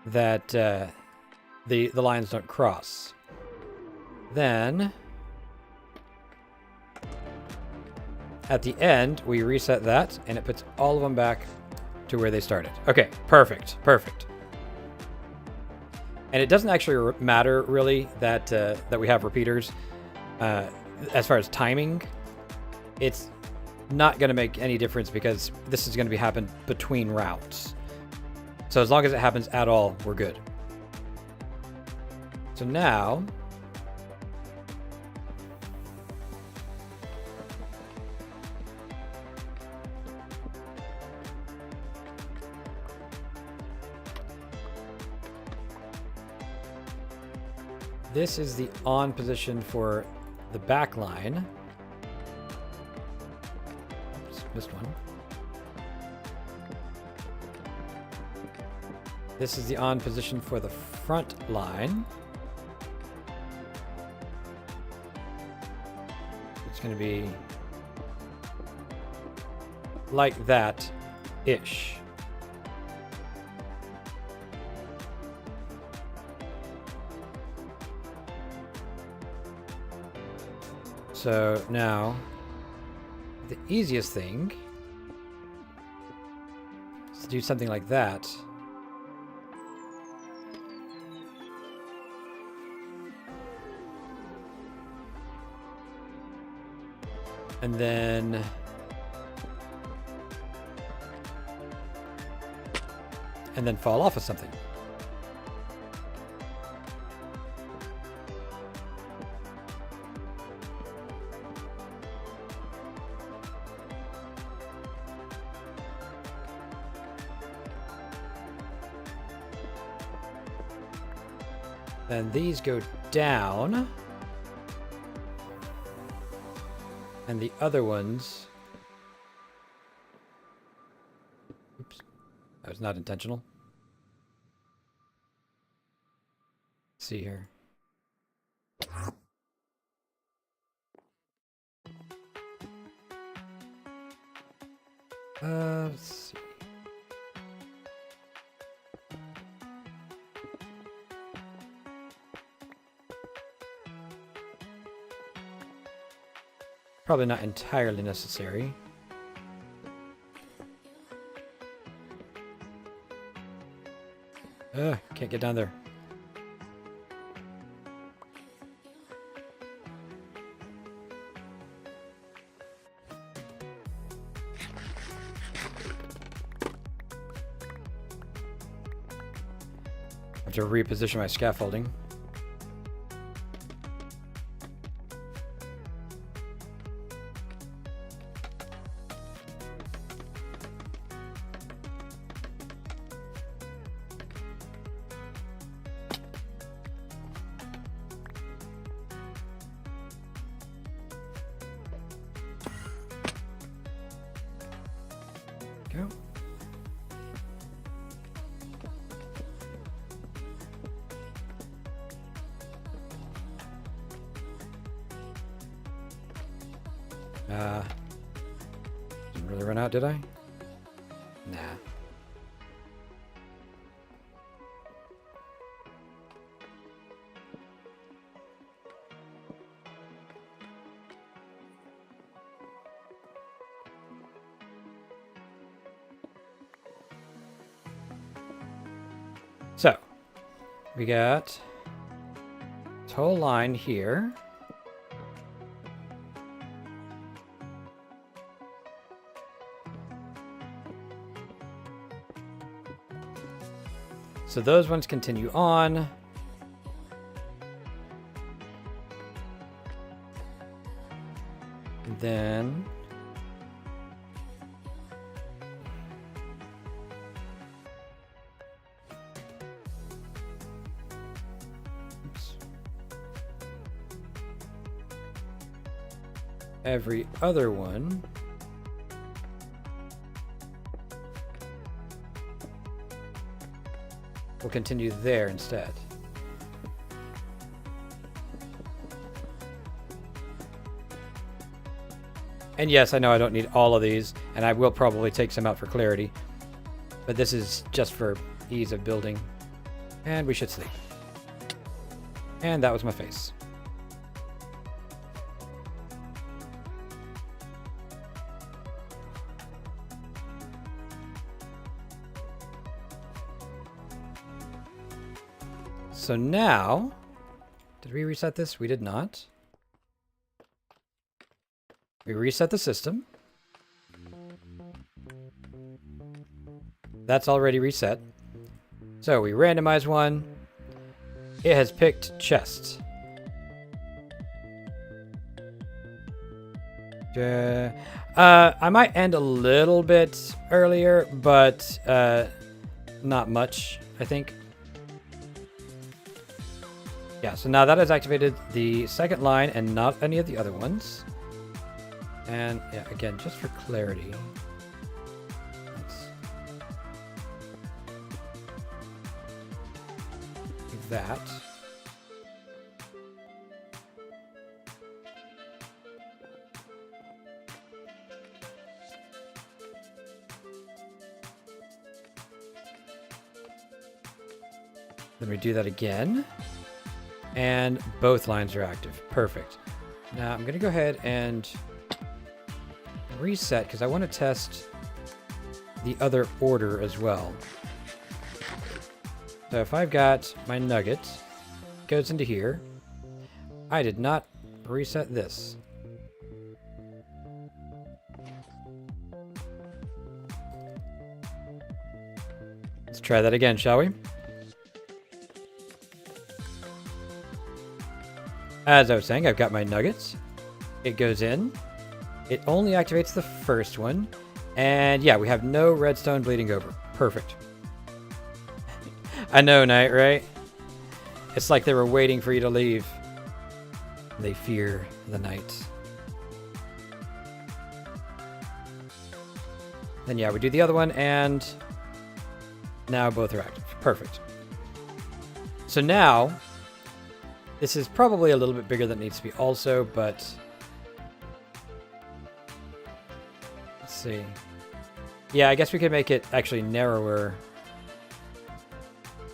that the lines don't cross. Then, at the end, we reset that, and it puts all of them back to where they started. Okay, perfect, perfect. And it doesn't actually matter, really, that that we have repeaters. As far as timing, it's not going to make any difference because this is going to be happen between rounds. So as long as it happens at all, we're good. So now, this is the on position for the back line. Missed one. This is the on position for the front line. It's going to be like that-ish. So now, the easiest thing is to do something like that. And then... and then fall off of something. Then these go down. And the other ones... oops. That was not intentional. Let's see here. Let's see. Probably not entirely necessary. Can't get down there. I have to reposition my scaffolding. Go. Didn't really run out, did I? Nah. So, we got this whole line here. So those ones continue on. And then every other one will continue there instead. And yes, I know I don't need all of these, and I will probably take some out for clarity, but this is just for ease of building. And we should sleep. And that was my face. So now, did we reset this? We did not. We reset the system. That's already reset. So we randomize one. It has picked chest. I might end a little bit earlier, but not much, I think. Yeah, so now that has activated the second line and not any of the other ones. And yeah, again, just for clarity. Let's do that. Then we do that again. And both lines are active. Perfect. Now I'm going to go ahead and reset because I want to test the other order as well. So if I've got my nugget, it goes into here. I did not reset this. try that again, shall we? As I was saying, I've got my nuggets. It goes in. It only activates the first one. And yeah, we have no redstone bleeding over. Perfect. I know, Knight, right? It's like they were waiting for you to leave. They fear the night. Then yeah, we do the other one, and now both are active. Perfect. So now, this is probably a little bit bigger than it needs to be also, but let's see. Yeah, I guess we could make it actually narrower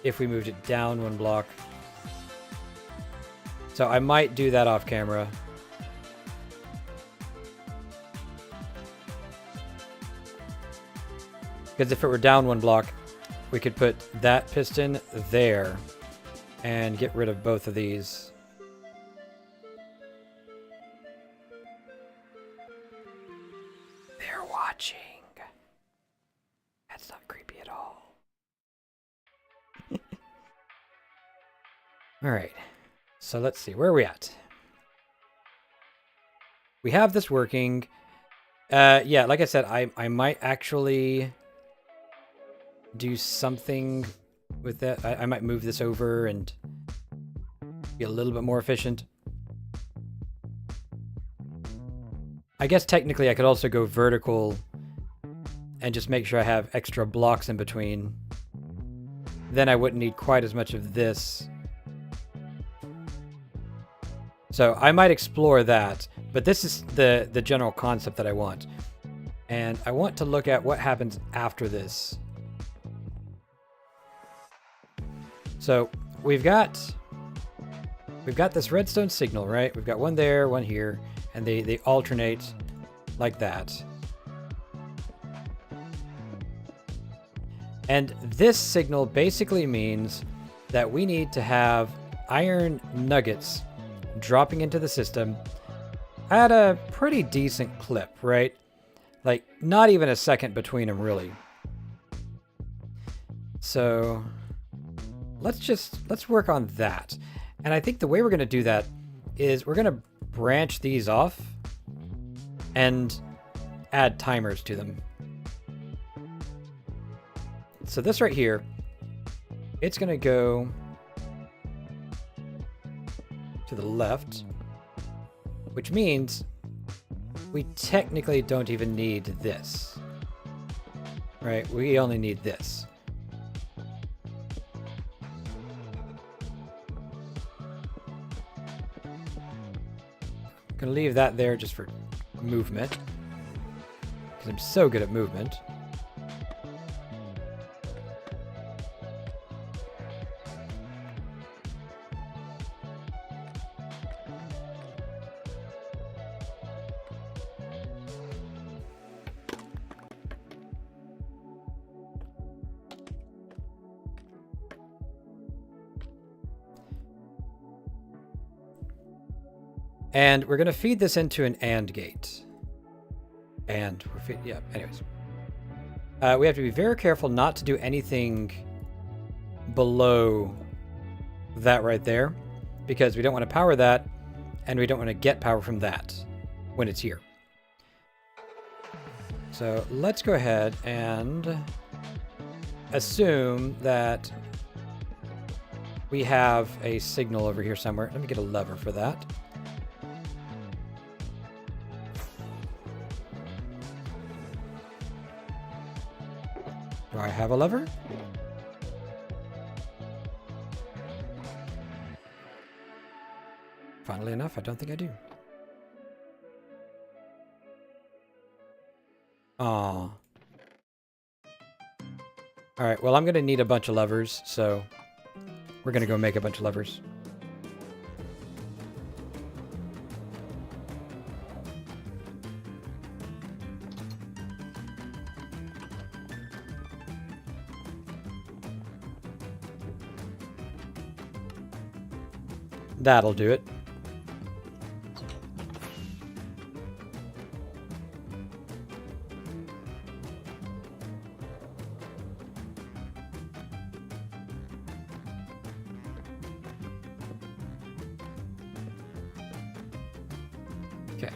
if we moved it down one block. So I might do that off camera. Because if it were down one block, we could put that piston there and get rid of both of these. They're watching. That's not creepy at all. All right. So let's see. Where are we at? We have this working. Yeah, like I said, I might actually do something with that. I might move this over and be a little bit more efficient. I guess technically I could also go vertical and just make sure I have extra blocks in between. Then I wouldn't need quite as much of this. So I might explore that, but this is the general concept that I want. And I want to look at what happens after this. So we've got this redstone signal, right? We've got one there, one here, and they alternate like that. And this signal basically means that we need to have iron nuggets dropping into the system at a pretty decent clip, right? Like not even a second between them, really. So let's work on that. And I think the way we're going to do that is we're going to branch these off and add timers to them. So this right here, it's going to go to the left, which means we technically don't even need this, right? We only need this. I'm gonna leave that there just for movement, because I'm so good at movement. And we're going to feed this into an AND gate. And we're feeding, yeah, anyways. We have to be very careful not to do anything below that right there, because we don't want to power that, and we don't want to get power from that when it's here. So let's go ahead and assume that we have a signal over here somewhere. Let me get a lever for that. Do I have a lever? Funnily enough, I don't think I do. Aw. Alright, well I'm going to need a bunch of levers, so we're going to go make a bunch of levers. That'll do it. Okay.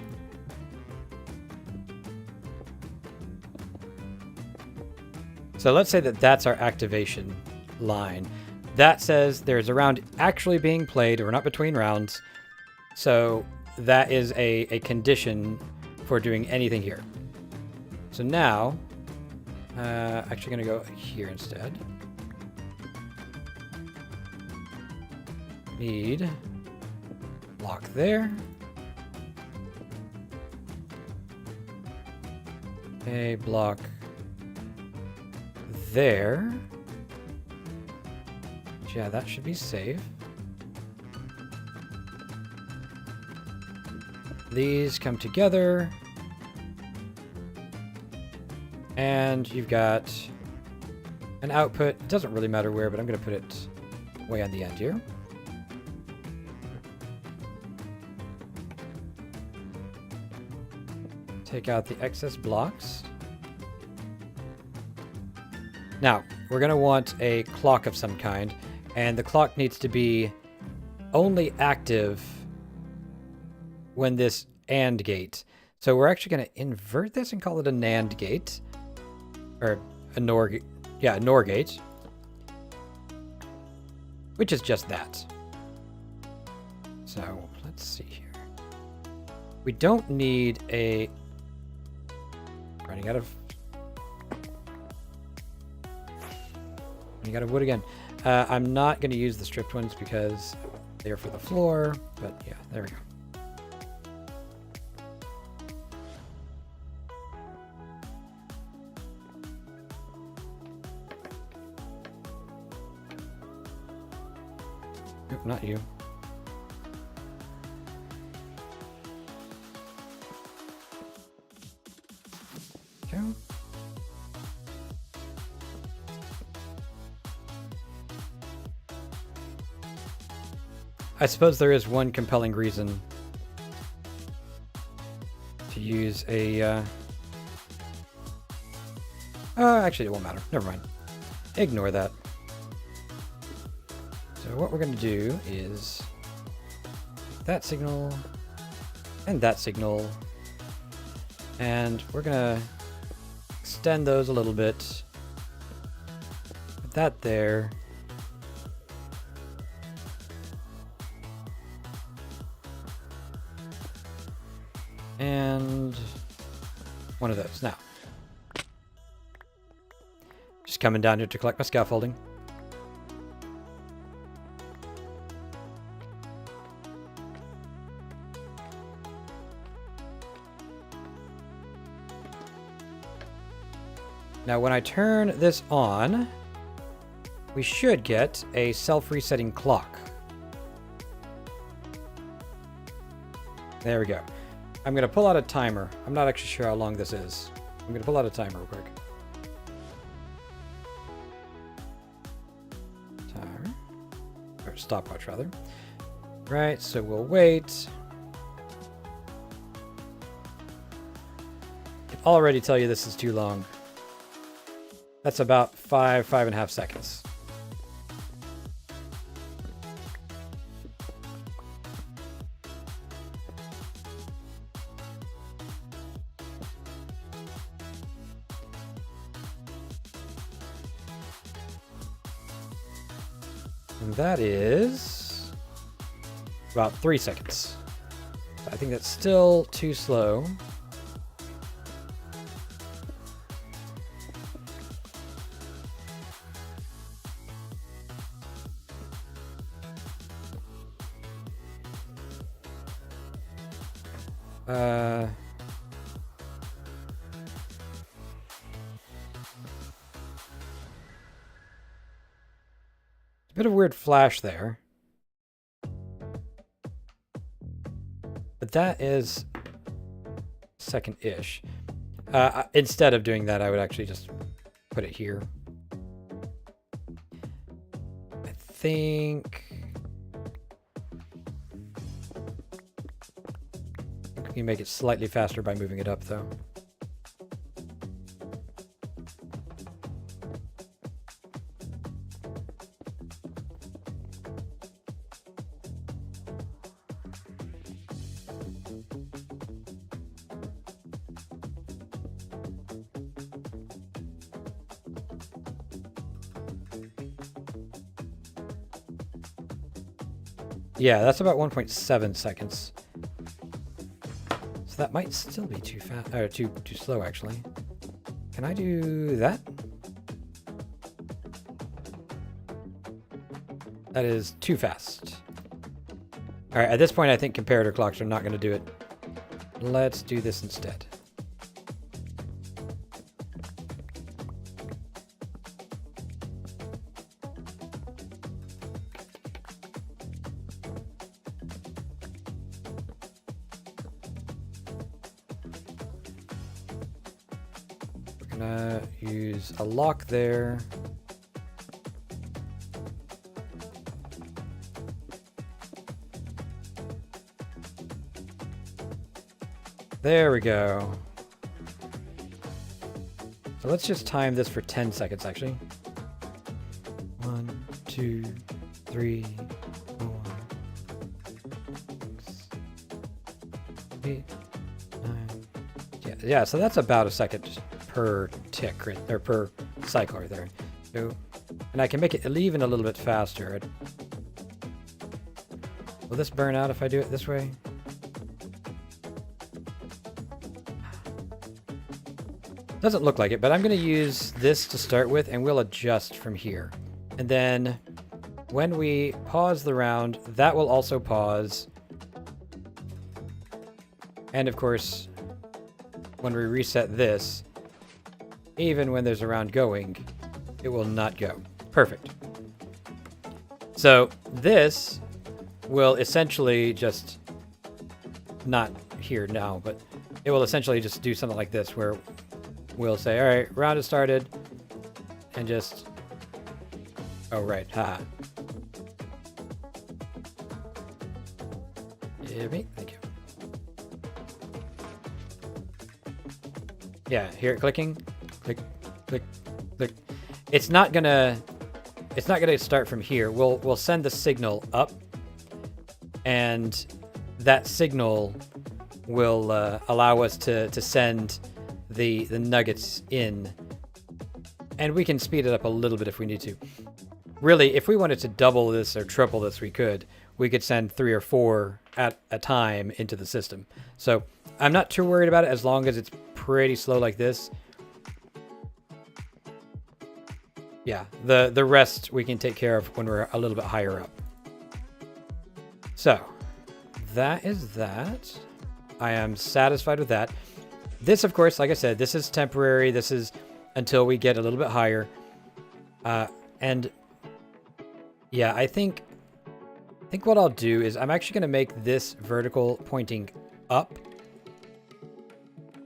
So let's say that that's our activation line. That says there's a round actually being played. We're not between rounds. So that is a condition for doing anything here. So now, actually going to go here instead. Need block there. A block there. Yeah, that should be safe. These come together. And you've got an output. It doesn't really matter where, but I'm going to put it way on the end here. Take out the excess blocks. Now, we're going to want a clock of some kind, and the clock needs to be only active when this AND gate. So we're actually going to invert this and call it a NAND gate. Or a NOR gate. Yeah, a NOR gate. Which is just that. So, let's see here. We don't need a... Running out of wood again. I'm not going to use the stripped ones because they're for the floor, but yeah, there we go. Nope, not you. Okay. I suppose there is one compelling reason to use a... actually, it won't matter. Never mind. Ignore that. So what we're going to do is that signal and that signal, and we're going to extend those a little bit. Put that there. And one of those. Now, just coming down here to collect my scaffolding. Now, when I turn this on, we should get a self-resetting clock. There we go. I'm going to pull out a timer. I'm not actually sure how long this is. I'm going to pull out a timer real quick. Timer. Or stopwatch, rather. Right, so we'll wait. I can already tell you this is too long. That's about 5.5 seconds. And that is about 3 seconds. I think that's still too slow. A bit of a weird flash there. But that is second-ish. Instead of doing that, I would actually just put it here. I think we can make it slightly faster by moving it up, though. Yeah, that's about 1.7 seconds. So that might still be too fast, or too slow actually. Can I do that? That is too fast. All right, at this point, I think comparator clocks are not going to do it. Let's do this instead. We're gonna use a lock there. There we go. So let's just time this for 10 seconds, actually. 1, 2, 3, 4, 6, 8, 9. Yeah, so that's about a second per tick, right, or per cycle right there. So, and I can make it even a little bit faster. Will this burn out if I do it this way? Doesn't look like it, but I'm going to use this to start with, and we'll adjust from here. And then when we pause the round, that will also pause. And of course, when we reset this, even when there's a round going, it will not go. Perfect. So this will essentially just, not here now, but it will essentially just do something like this, where we'll say, all right, round has started, and just, oh, right, haha. Thank you. Yeah, hear it clicking, click, click, click. It's not gonna start from here. We'll send the signal up, and that signal will allow us to send the nuggets in, and we can speed it up a little bit if we need to. Really, if we wanted to double this or triple this, we could send 3 or 4 at a time into the system. So I'm not too worried about it as long as it's pretty slow like this. Yeah, the rest we can take care of when we're a little bit higher up. So that is that. I am satisfied with that. This, of course, like I said, this is temporary. This is until we get a little bit higher. And yeah, I think what I'll do is I'm actually going to make this vertical pointing up.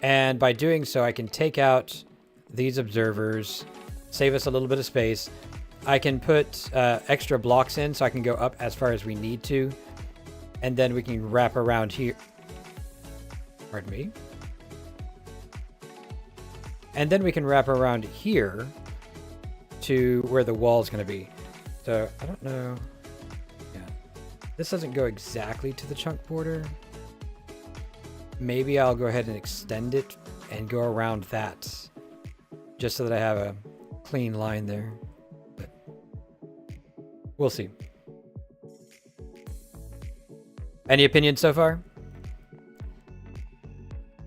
And by doing so, I can take out these observers, save us a little bit of space. I can put extra blocks in so I can go up as far as we need to. And then we can wrap around here. Pardon me. And then we can wrap around here to where the wall is going to be. So I don't know. Yeah, this doesn't go exactly to the chunk border. Maybe I'll go ahead and extend it and go around that, just so that I have a clean line there. But we'll see. Any opinions so far?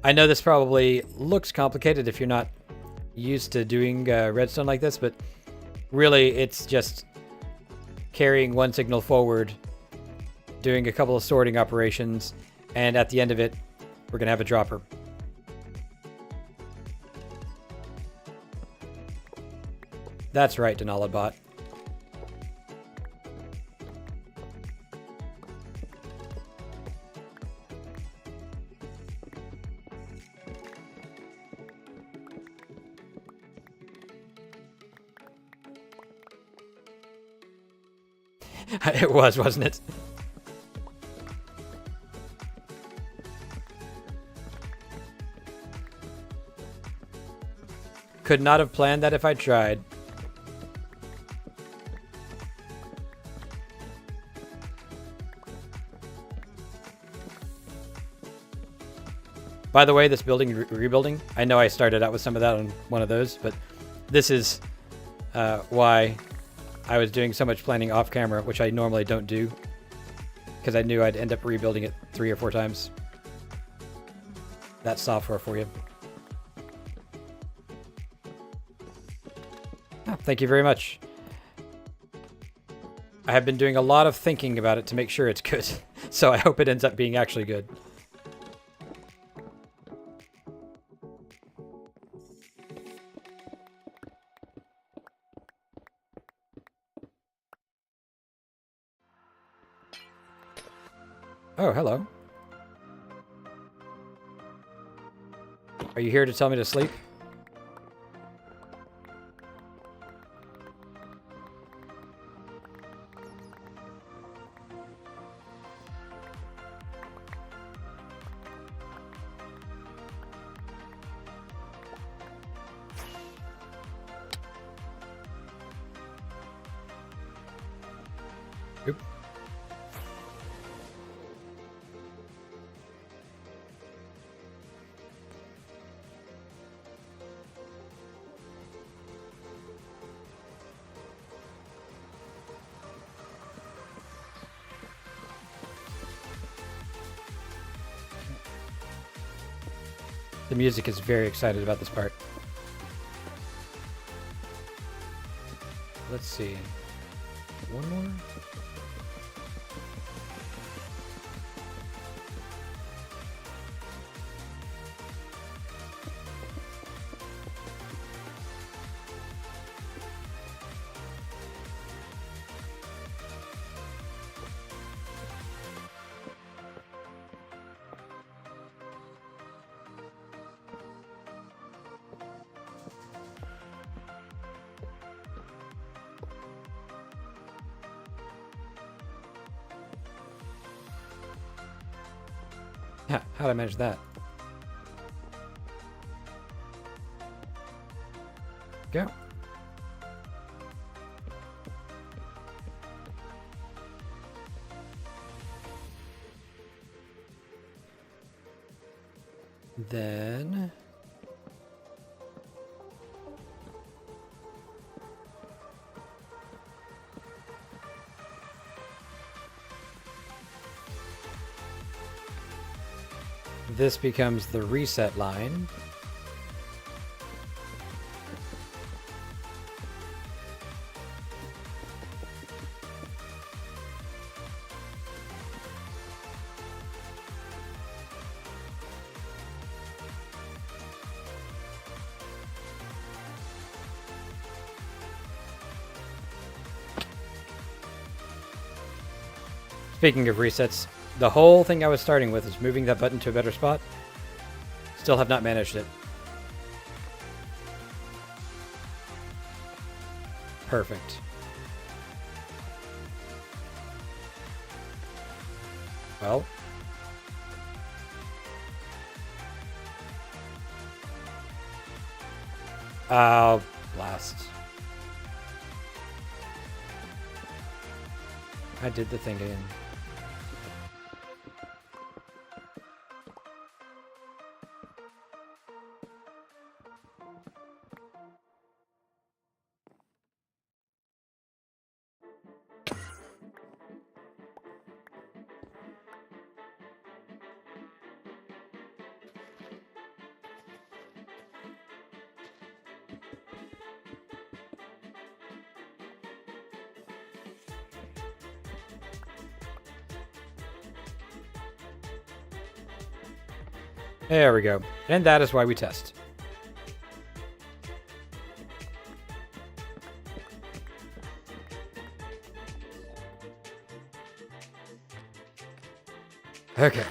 I know this probably looks complicated if you're not used to doing redstone like this, but really it's just carrying one signal forward, doing a couple of sorting operations, and at the end of it, we're going to have a dropper. That's right, Denalabot. It was, wasn't it? Could not have planned that if I tried. By the way, this building rebuilding, I know I started out with some of that on one of those, but this is why I was doing so much planning off camera, which I normally don't do, because I knew I'd end up rebuilding it 3 or 4 times. That's software for you. Oh, thank you very much. I have been doing a lot of thinking about it to make sure it's good, so I hope it ends up being actually good. Oh, hello. Are you here to tell me to sleep? Oop. The music is very excited about this part. Let's see. One more? Yeah, how'd I manage that? Go. Then... this becomes the reset line. Speaking of resets, the whole thing I was starting with is moving that button to a better spot. Still have not managed it. Perfect. Well. Oh, blast. I did the thing again. There we go. And that is why we test. Okay.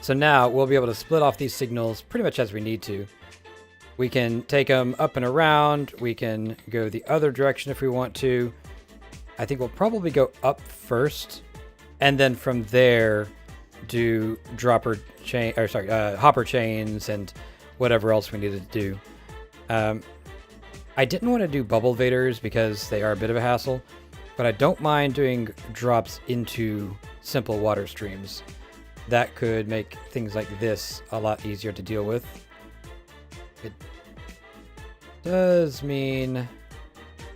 So now we'll be able to split off these signals pretty much as we need to. We can take them up and around. We can go the other direction if we want to. I think we'll probably go up first. And then from there, do hopper chains and whatever else we needed to do. I didn't want to do bubble vaders because they are a bit of a hassle, but I don't mind doing drops into simple water streams. That could make things like this a lot easier to deal with. It does mean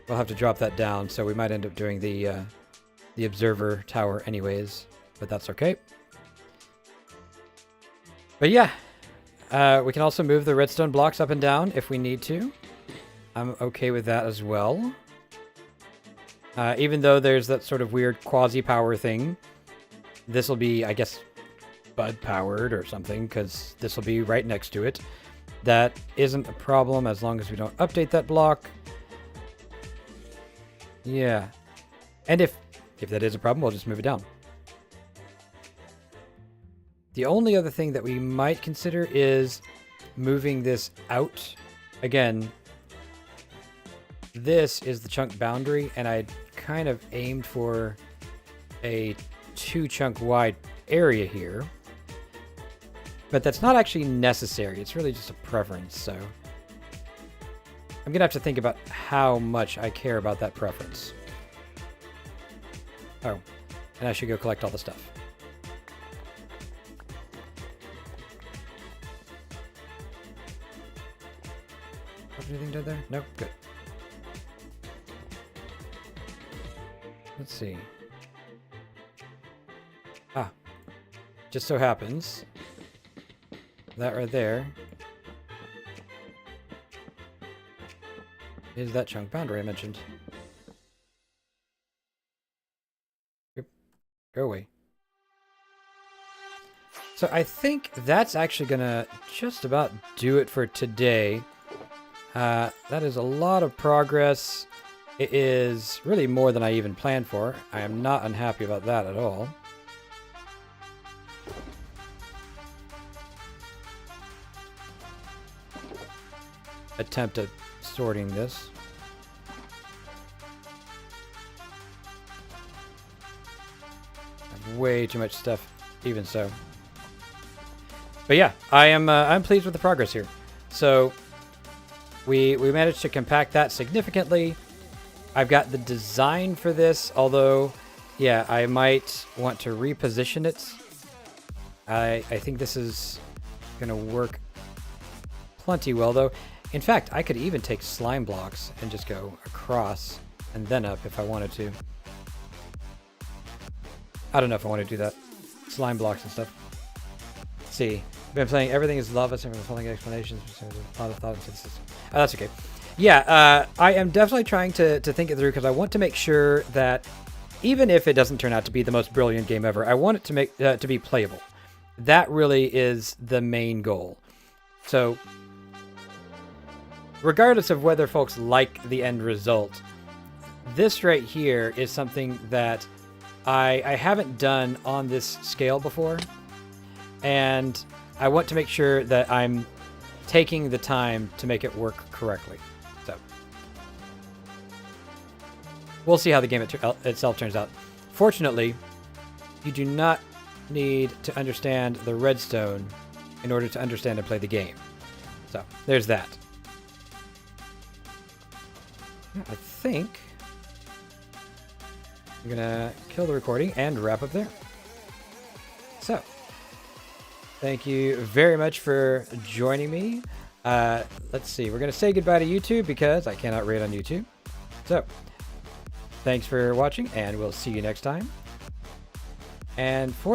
we'll have to drop that down, so we might end up doing the observer tower anyways, but that's okay. But yeah, we can also move the redstone blocks up and down if we need to. I'm okay with that as well. Even though there's that sort of weird quasi-power thing, this will be, I guess, bud-powered or something, because this will be right next to it. That isn't a problem as long as we don't update that block. Yeah. And if that is a problem, we'll just move it down. The only other thing that we might consider is moving this out. Again, this is the chunk boundary, and I kind of aimed for a 2-chunk wide area here. But that's not actually necessary. It's really just a preference, so I'm going to have to think about how much I care about that preference. Oh, and I should go collect all the stuff. Anything dead there? Nope, good. Let's see. Ah. Just so happens that right there is that chunk boundary I mentioned. Yep. Go away. So I think that's actually gonna just about do it for today. That is a lot of progress. It is really more than I even planned for. I am not unhappy about that at all. Attempt at sorting this. I have way too much stuff, even so. But yeah, I'm pleased with the progress here. So we managed to compact that significantly. I've got the design for this, although, yeah, I might want to reposition it. I think this is going to work plenty well, though. In fact, I could even take slime blocks and just go across and then up if I wanted to. I don't know if I want to do that. Slime blocks and stuff. Let's see. I've been playing Everything is Lava, so I'm following explanations. A lot of thought into the system. Oh, that's okay. Yeah, I am definitely trying to think it through because I want to make sure that even if it doesn't turn out to be the most brilliant game ever, I want it to make to be playable. That really is the main goal. So regardless of whether folks like the end result, this right here is something that I haven't done on this scale before, and I want to make sure that I'm taking the time to make it work correctly. So we'll see how the game itself turns out. Fortunately, you do not need to understand the redstone in order to understand and play the game. So there's that. I think I'm gonna kill the recording and wrap up there. So thank you very much for joining me. Let's see, we're gonna say goodbye to YouTube because I cannot raid on YouTube. So thanks for watching, and we'll see you next time. And for